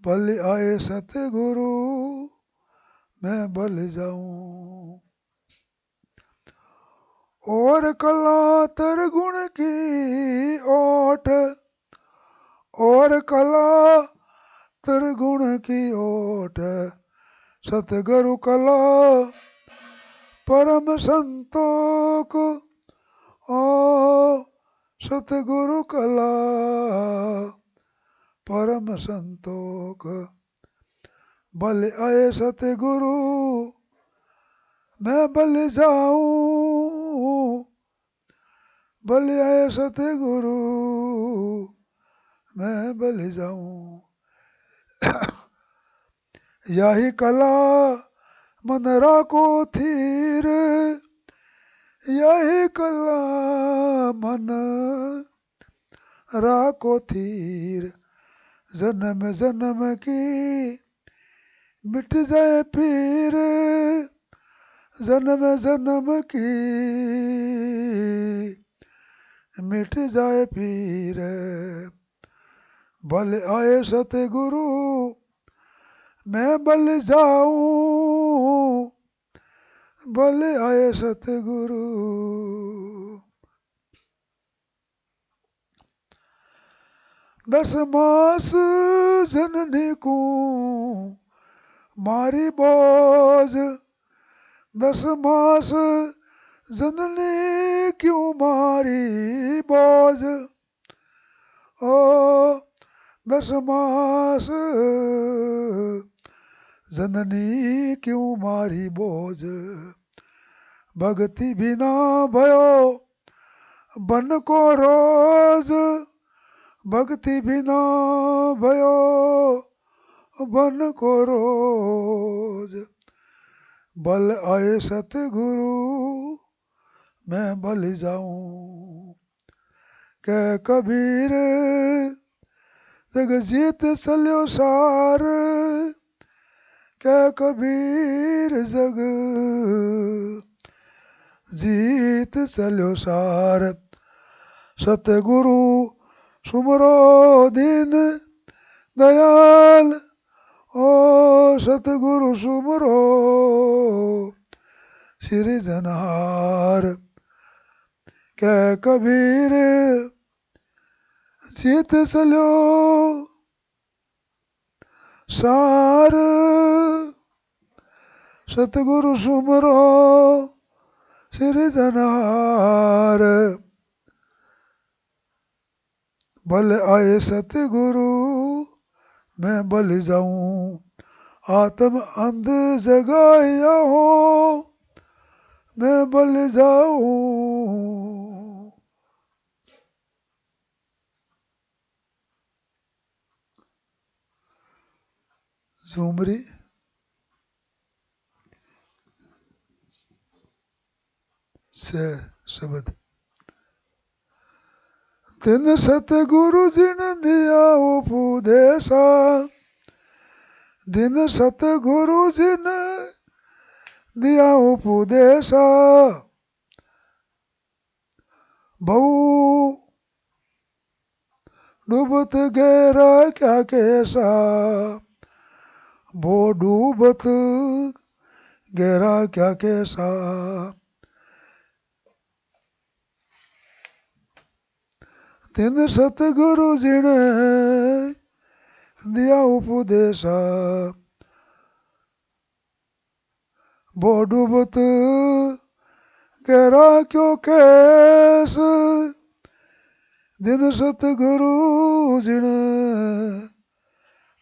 बलि आए सतगुरु मैं बलि जाऊं। और कला तरगुण की ओट, और कला तरगुण की ओट, सतगुरु कला परम संतोख। ओ सतगुरु कला परम संतोख। बल आए सतगुरु मैं बल जाऊं, बल आए सतगुरु मैं बल जाऊं। यही कला मन राखो थीर, यही कला मन राखो थीर। जन्म जन्म की मिट जाए पीर, जन्म जन्म की मिट जाए पीर। बल आए सतगुरु मैं बल जाऊं, बल आए सतगुरु। दस मास जननी को मारी बोझ, दस मास जननी क्यों मारी बोझ। ओ दस मास जननी क्यों मारी बोझ। भक्ति बिना भयो बन को रोज, भक्ति बिना भयो बन को रोज। बल आए सतगुरु मैं बल जाऊं। कह कबीर जग जीत चलो सार, कह कबीर जग जीत चलो सार। सतगुरु सुमरो दीन दयाल, ओ सतगुरु सुमरो सिरजनहार। कह कबीर जीत चलो सार, सतगुरु सुमरो सिरजनहार। बल आए सतगुरु मैं बल जाऊं। आत्म अंध जगाया हो मैं बल जाऊं। झूमरी से शब्द। तिन सतगुरु जिन दिया उपदेशा, दिन सतगुरु जिन दिया उपदेशा। बहु डूबत गहरा क्या कैसा, वो डूबत गहरा क्या कैसा। तिन सतगुरु जिने दिया उपदेशा, वो डूबत गहरा क्यों कैस। दिन सतगुरु जिने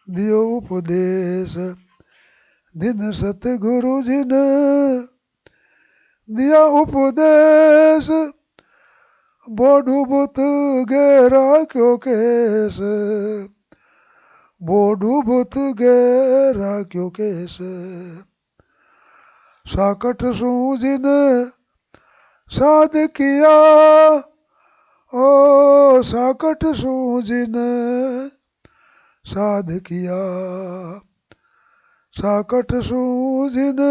दियो उपदेश, दिन सतगुरु जिने दिया उपदेश। वो डूबत गहरा क्यों कैस, वो डूबत गहरा क्यों कैस। साकट सूजिन साध किया, ओ साकट सूजिन साध किया। साकट सूजिन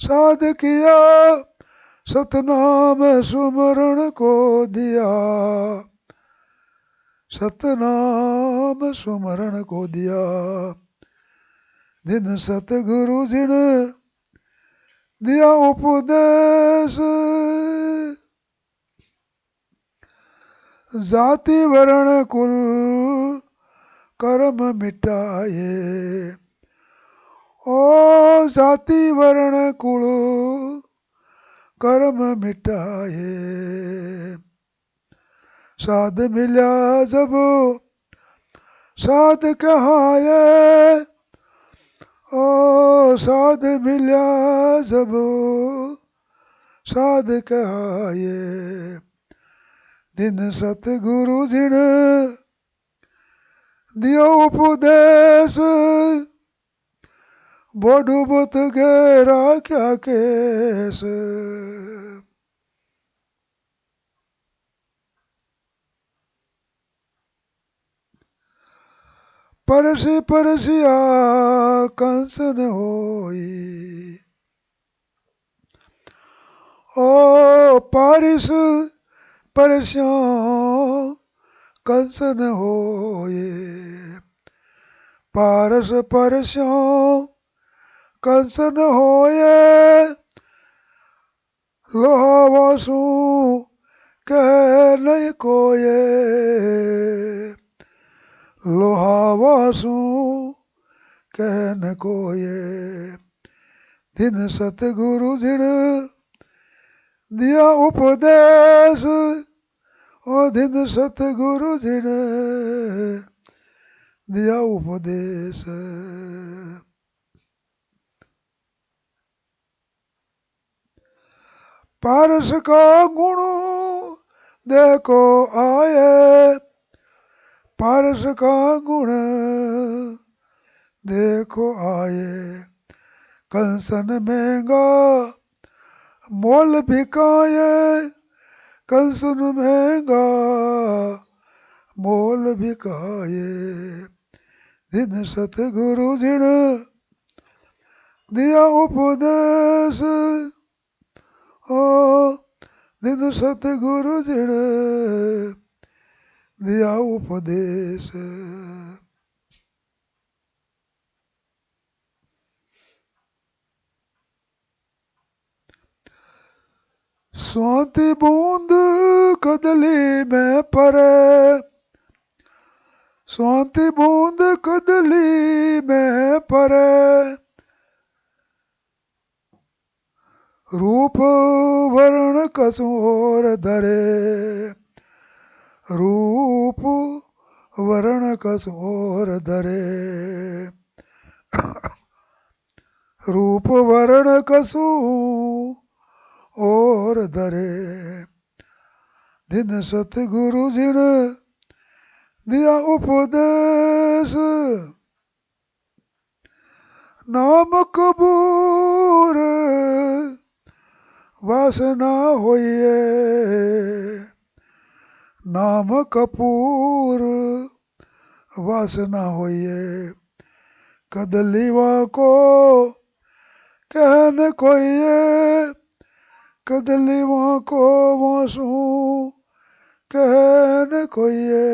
साध किया, सतनाम सुमरण को दिया, सतनाम सुमरण को दिया। दिन सतगुरु जिन दिया उपदेश, जाति वर्ण कुल कर्म मिटाए। ओ जाति वर्ण कुल कर्म मिटाए। साध मिल्या जब साध कहाए। ओ साध मिल्या जब साध कहाए। दिन सतगुरु जिण दियो उपदेश, वो डूबत गहरा क्या केस। परसी परसिया कंसन होई। ओ पारिस परस्यों कंसन होए। पारस परस्यों कंसन होए। लोहा वासु कह नहीं कोये। लोहा वासु कह न कोये। दिन सतगुरु जिण दिया उपदेश, ओ दिन सतगुरु जिण दिया उपदेश। पारस का गुण देखो आए। पारस का गुण देखो आए। कंसन महंगा मोल बिकाए। कंसन महंगा मोल बिकाए। दिन सतगुरु जिण दिया उपदेश, ओ दिन सतगुरु जिण दिया उपदेश। स्वाति बूंद कदली में परे। स्वाति बूंद कदली में परे। रूप वर्ण कसोर धरे। रूप वर्ण कसोर धरे। रूप वर्ण कसू और धरे। दिन सतगुरु जिण दिया उपदेश, नाम कबूर वासना होइए। नाम कपूर वासना होइए। कदलीवा को कहन कोइए। कदलीवा को वासू कहन कोइए।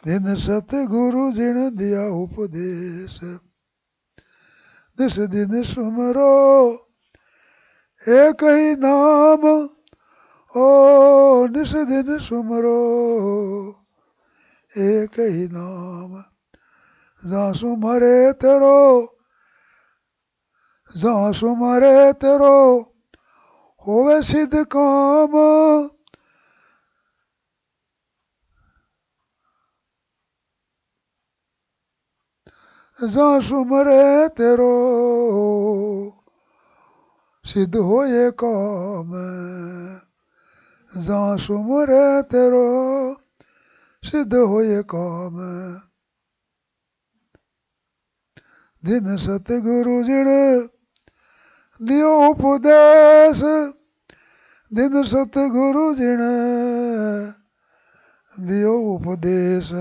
दिन सतगुरु जिण दिया उपदेश, निस दिन सुमरो एक ही नाम। ओ निस दिन सुमरो एक ही नाम। जहाँ सुमरे तेरो, जहाँ सुमरे तेरो होवे सिद्ध काम। जहाँ सुमरे तेरो सिद्ध होए काम। जहाँ सुमरे तेरो सिद्ध होए काम। दिन सतगुरु जिण दियो उपदेश, दिन सतगुरु जिण दियो उपदेश।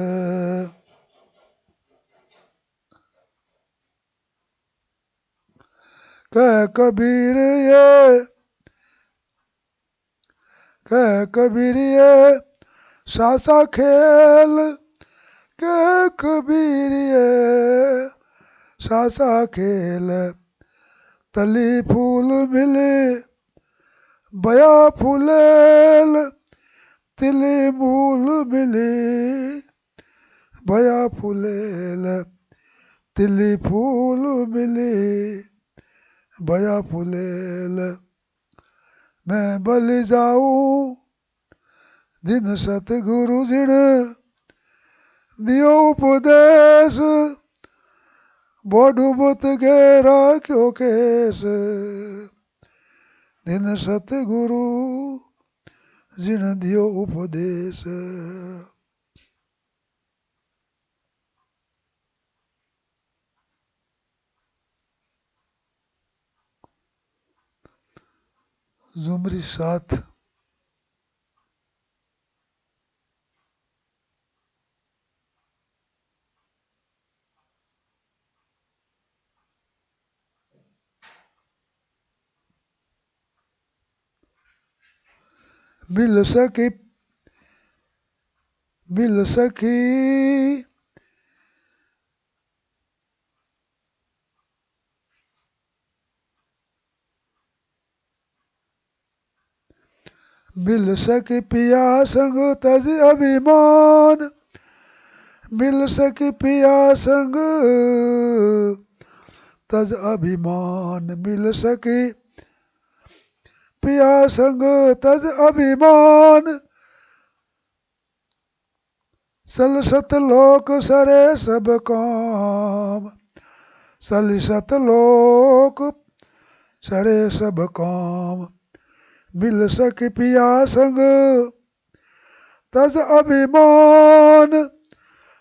कह कबीर ये, कह कबीर ये सासा खेल। कह कबीर ये सासा खेल। तली फूल मिले बया फूलेल तिली मूल मिले बया फूलेल तिली फूल मिले बया फूलेल मैं बलि जाऊं दिन सतगुरु जिण दियो उपदेश बोडू बुत घेरा क्यों केस दिन सतगुरु जिण दियो उपदेश। जुमरी 7। मिल सकी मिल सकी मिल सकी पिया संग तज अभिमान मिल सकी पिया संग तज अभिमान मिल सकी पिया संग तज अभिमान सलसत लोक सरे सब काम सलसत लोक सरे सब काम मिल सकी पिया संग तज अभिमान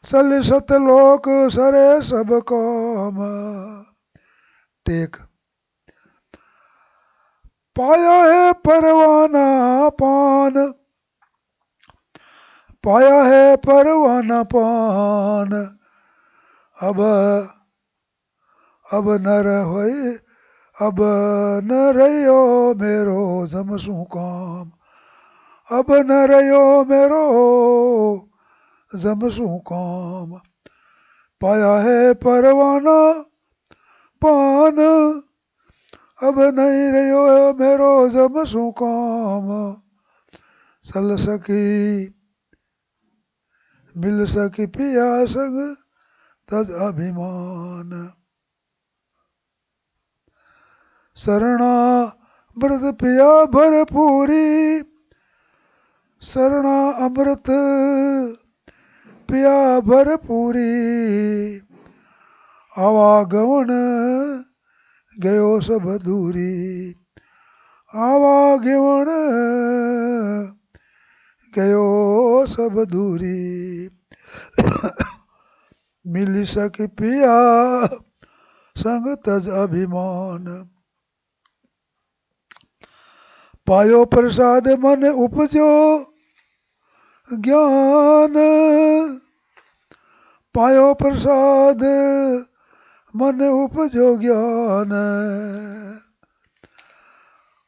सलसत लोक सरे सब काम। टेक पाया है परवाना पान पाया है परवाना पान अब न रहोई अब न रहियो मेरो जमसू काम अब न रहियो मेरो जमसू काम पाया है परवाना पान अब नहीं रहियो मेरो जमसू काम सल सकी मिल सकी पिया संग तज अभिमान शरणा अमृत पिया भरपूरी शरणा अमृत पिया भरपूरी आवागमन गयो सब दूरी आवागमन गयो सब दूरी मिल सकी पिया संग तज अभिमान पायो प्रसाद मन उपजो ज्ञान पायो प्रसाद मन उपजो ज्ञान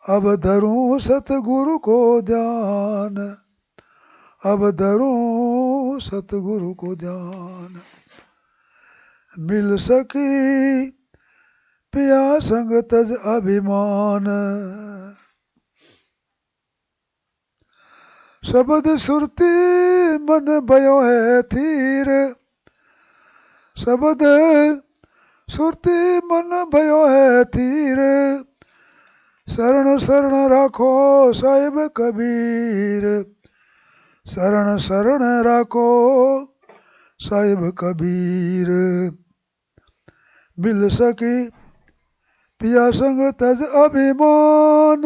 अब धरूं सतगुरु को ध्यान अब धरूं सतगुरु को ध्यान मिल सकी पिया संग तज अभिमान शब्द सुरती मन भयो है थीर शब्द सुरती मन भयो है थीर शरण शरण राखो साहिब कबीर शरण शरण राखो साहिब कबीर मिल सकी पिया संग तज अभिमान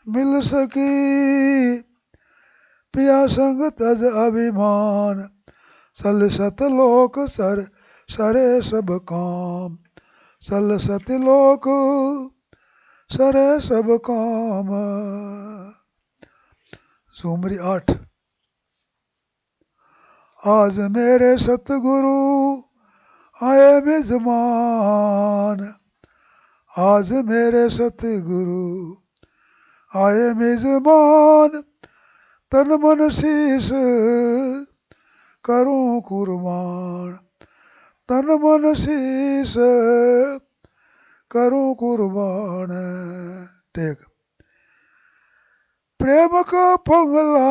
मिल सकी पिया संग तज अभिमान सल सत लोक सर सरे सब काम सल सत लोक सरे सब काम। सुमरी 8। आज मेरे सतगुरु आए मेजमान आज मेरे सतगुरु आए मेजमान तन मन शीस करूं कुर्बान तन मन शीस करूं कुर्बान। टेक। प्रेम का पंगला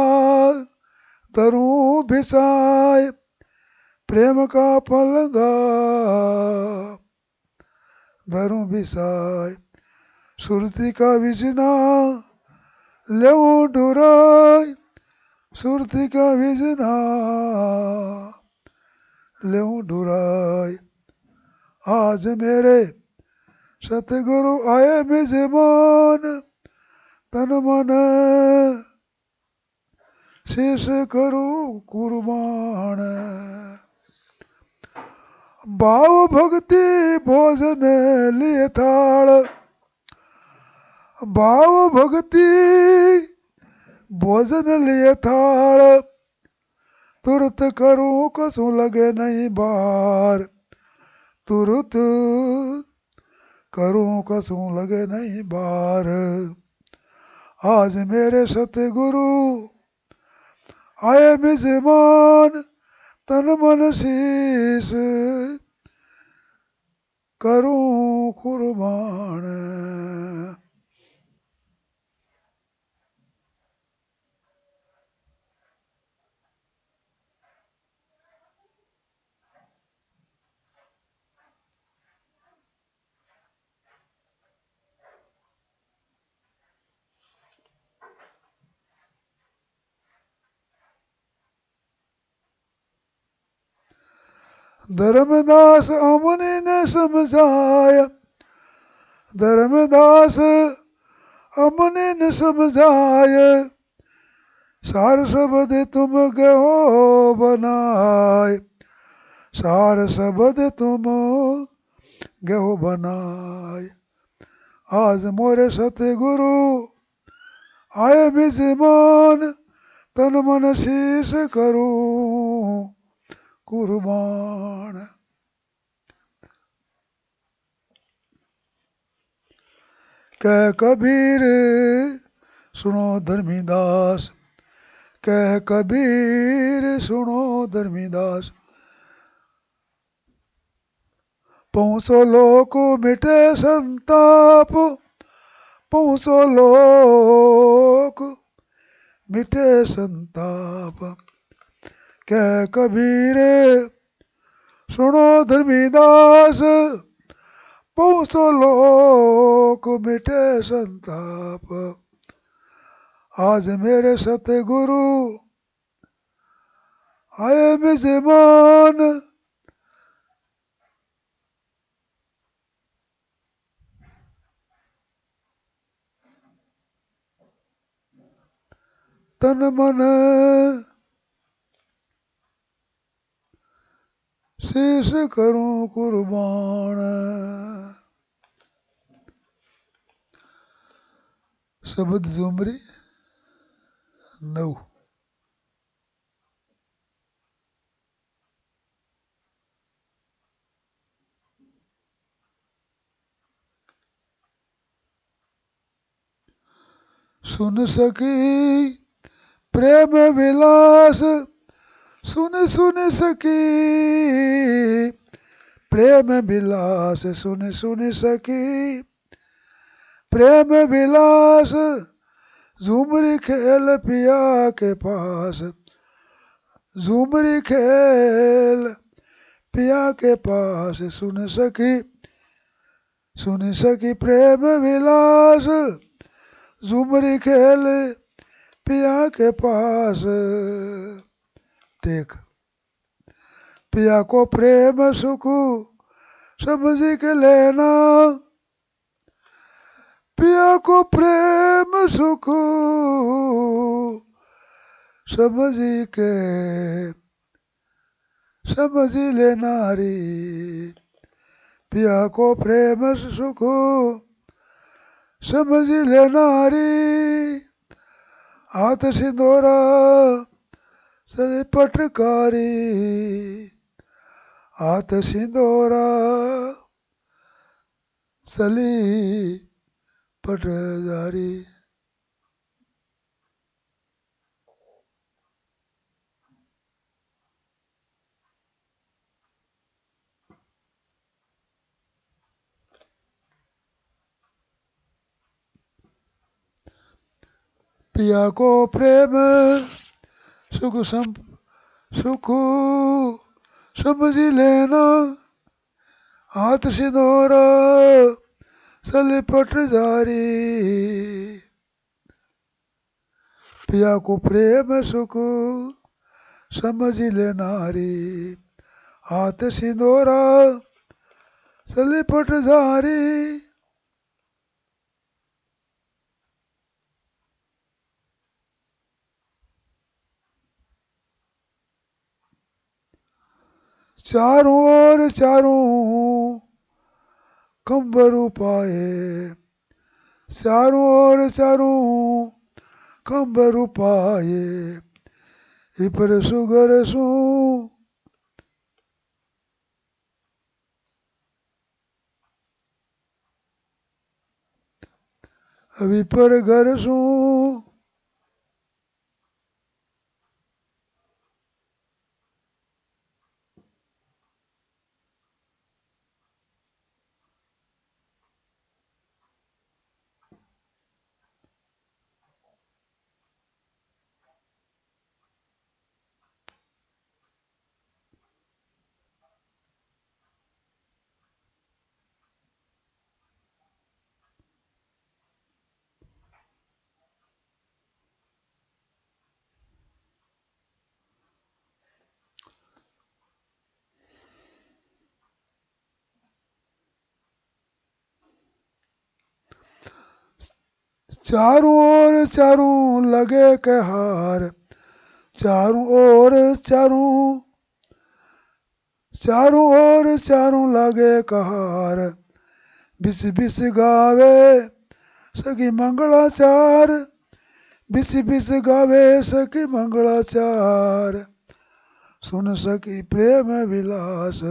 धरूं बिसाए, प्रेम का पलंगा धरूं बिसाए, सुरती का विजना लेऊं डुराए, सुरती का विजना लेऊं डुराए। आज मेरे सतगुरु आए मेजबान, तन मन शीश करूं कुर्बान। भाव भक्ति भोजन लिए थाल, भाव भक्ति भोजन लिए थाल, तुरत करूं कसू लगे नहीं बार, तुरत करूं कसू लगे नहीं बार। आज मेरे सतगुरु आए मेजबान, तन मन शीश करूं कुर्बान। धर्मदास अमने ने समझाया, धर्मदास अमने ने समझाए, सार शब्द तुम गहो बनाए, सार शब्द तुम गहो बनाए। आज मोरे सतगुरु आए मेजबान, तन मन शीश करूं कुर्बान। कह कबीर सुनो धर्मीदास, कह कबीर सुनो धर्मीदास, पहुँचो लोक मिटे संताप, पहुँचो लोक मिटे संताप। कह कबीर सुनो धर्मीदास, पहुँचो लोक मिटे संताप। आज मेरे सतगुरु आए मेजबान, तन मन शीश करूं कुर्बान। शब्द झुमरी 9। सुन सकी प्रेम विलास, सुन सुन सकी प्रेम विलास, सुन सुन सकी प्रेम विलास, झूमरी खेल पिया के पास, झूमरी खेल पिया के पास। सुन सकी प्रेम विलास, झूमरी खेल पिया के पास। टेक। पिया को प्रेम सुख समझ के लेना, पिया को प्रेम सुख समझ के समझ लेना रे, पिया को प्रेम सुख समझ लेना रे। हाथ सिंदूरा सजे पटकारी, हाथ सिंदूरा सली पटदारी। पिया को प्रेम सुख समझ लेना, हाथ सिंदूरा सलिपट जारी। पिया को प्रेम सुख समझ लेना रे, हाथ सिंदूरा सलिपट जारी। चारों ओर चारों कंबरू पाए, चारों ओर चारों कंबरू पाए, इपर सुगर सू अभी पर घर सू। चारों ओर चारों लगे के हार, चारों ओर चारों चारों लगे कहार, बिस बिस गावे सखी मंगलाचार, बिस बिस गावे सखी मंगलाचार, सुन सखी प्रेम विलास।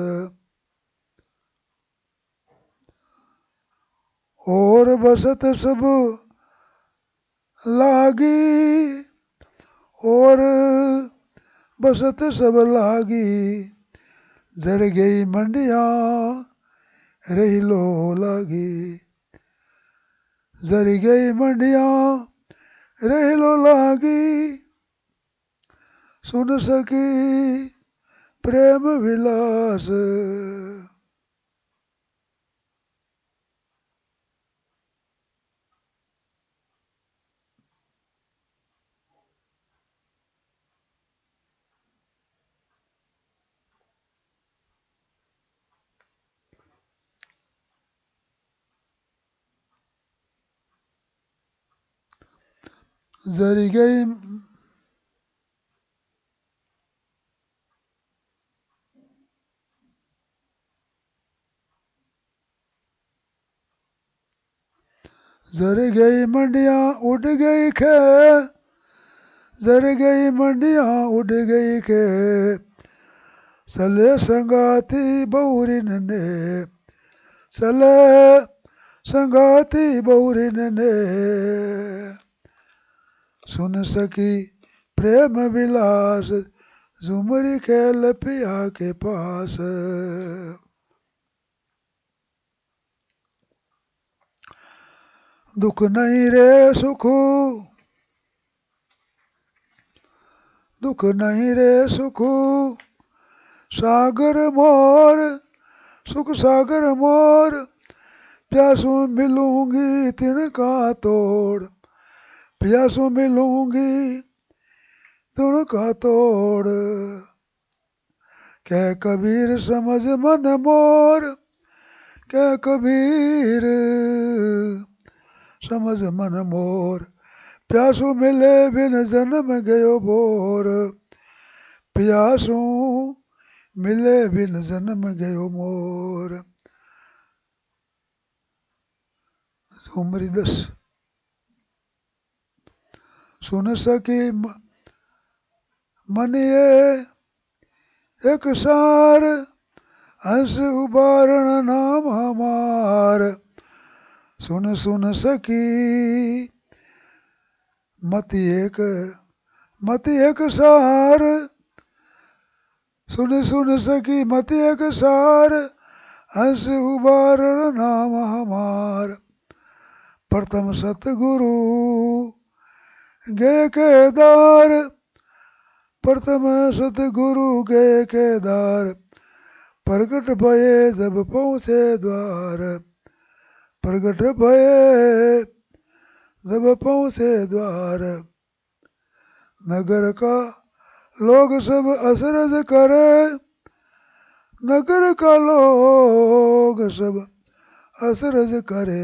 और बसत सब लागी, और बसत सब लागी, जर गई मंडिया रही लो लागी, जर गई मंडिया रही लो लागी, सुन सकी प्रेम विलास। जरी गई जर गई मंडिया उड़ गई खे, जर गई मंडिया उड़ गई खे, चले संगाती बहुरिन ने, चले संगाती बहुरिन ने, सुन सकी प्रेम विलास, झुमरी के लपिया के पास। दुख नहीं रे सुख, दुख नहीं रे सुख, सागर मोर सुख सागर मोर, प्यासों मिलूंगी तिनका तोड़, प्यासों मिलूंगी तिनका तोड़, कह कबीर समझ मन मोर, कह कबीर समझ मन मोर, प्यासों मिले बिन जन्म गयो भोर, प्यासों मिले बिन जन्म गयो मोर। झुमरी 10। सुन सकी मनिए एक सार, हंस उबारण नाम हमार, सुन सुन सकी मति एक सार, सुन सुन सकी मति एक सार, हंस उबारण नाम हमार, प्रथम सतगुरु गए केदार प्रथम सतगुरु गए केदार प्रगट भये जब पहुँचे द्वार प्रगट भये जब पहुँचे द्वार नगर का लोग सब असरज करे नगर का लोग सब असरज करे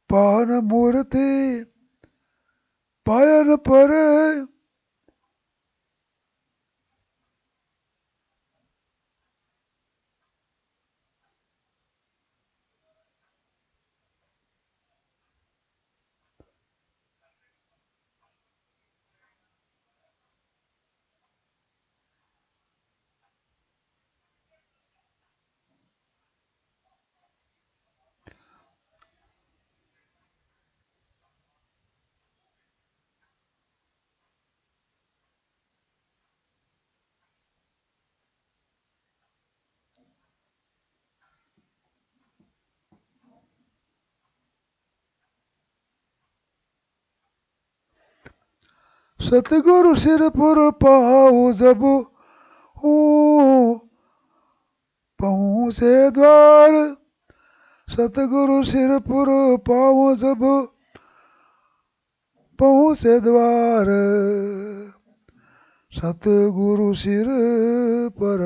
पान मूर्ति पायन पर सतगुरु सिरपुर पाऊ जब हूँ पहुँचे द्वार सतगुरु सिरपुर पाऊ जब पहुँचे द्वार सतगुरु सिर पर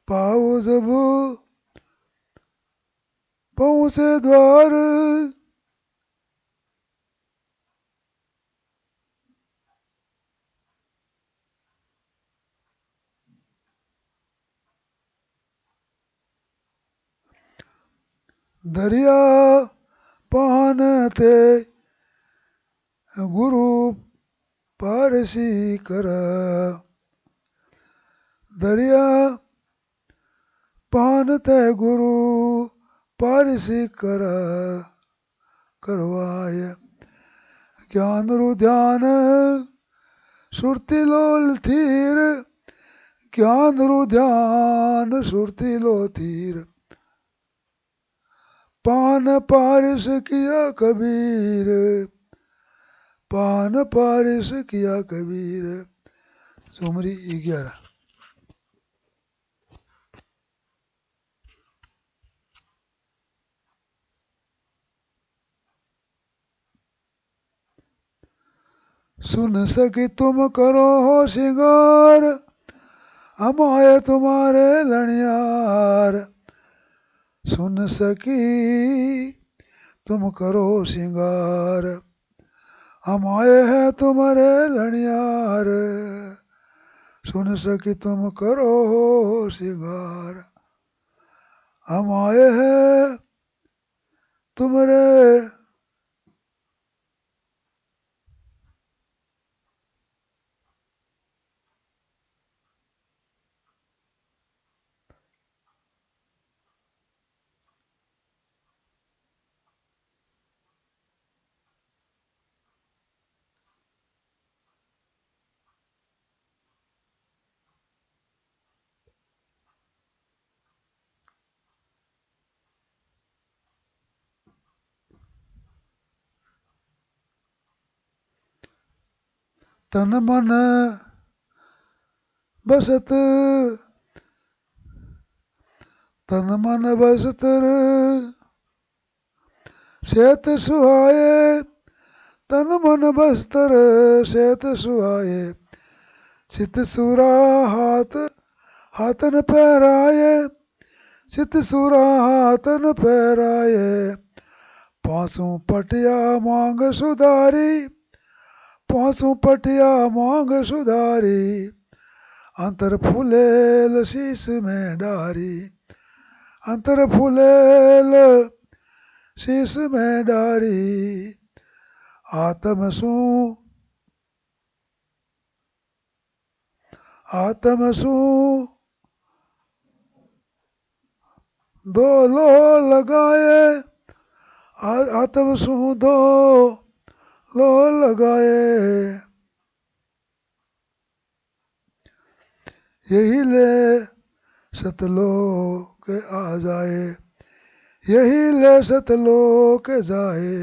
पाऊ जब पहुँचे द्वार दरिया पानते गुरु पारसी कर दरिया पानते गुरु पारसी कर करवाय ज्ञान रु ध्यान सुरती लोल थीर ज्ञान रु ध्यान सुरती लो थीर पान पारिश किया कबीर पान पारिश किया कबीर सुमरी 11 सुन सकी तुम करो हो श्रृंगार हम आए तुम्हारे लणियार सुन सकी तुम करो श्रृंगार हम आए हैं तुम्हारे लणियार सुन सकी तुम करो श्रृंगार हम आए हैं तुम्हारे तन मन बसत तन मन बसतर सेत सुहाए तन मन बस्तर सेत सुहाए चित सुरा हाथ हाथन पैराए चित सुरा हाथन पैराए पांसों पटिया मांग सुधारी पांसों पटिया मांग सुधारी अंतर फूलेल शीश में डारी अंतर फूलेल शीश में डारी आत्म सू दो लो लगाए आत्म सू दो लो लगाए यही ले सतलोक आ जाए यही ले सतलोक जाए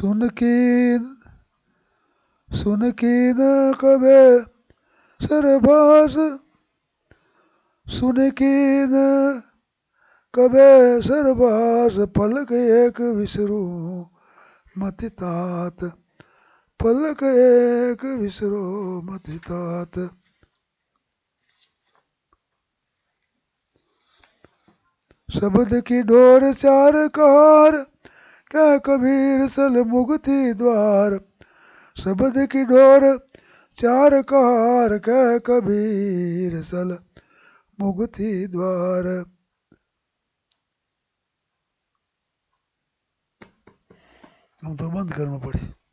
सुन की न कबे सरभास, सुन की न कबे सरभास, पलक एक विसरू मति तात, पलक एक विसरो मति तात। शब्द की डोर चार कार, क्या कबीर सल मुक्ति द्वार। शब्द की डोर चार कार, क्या कबीर सल मुक्ति द्वार। हम तो बंद करना पड़ी।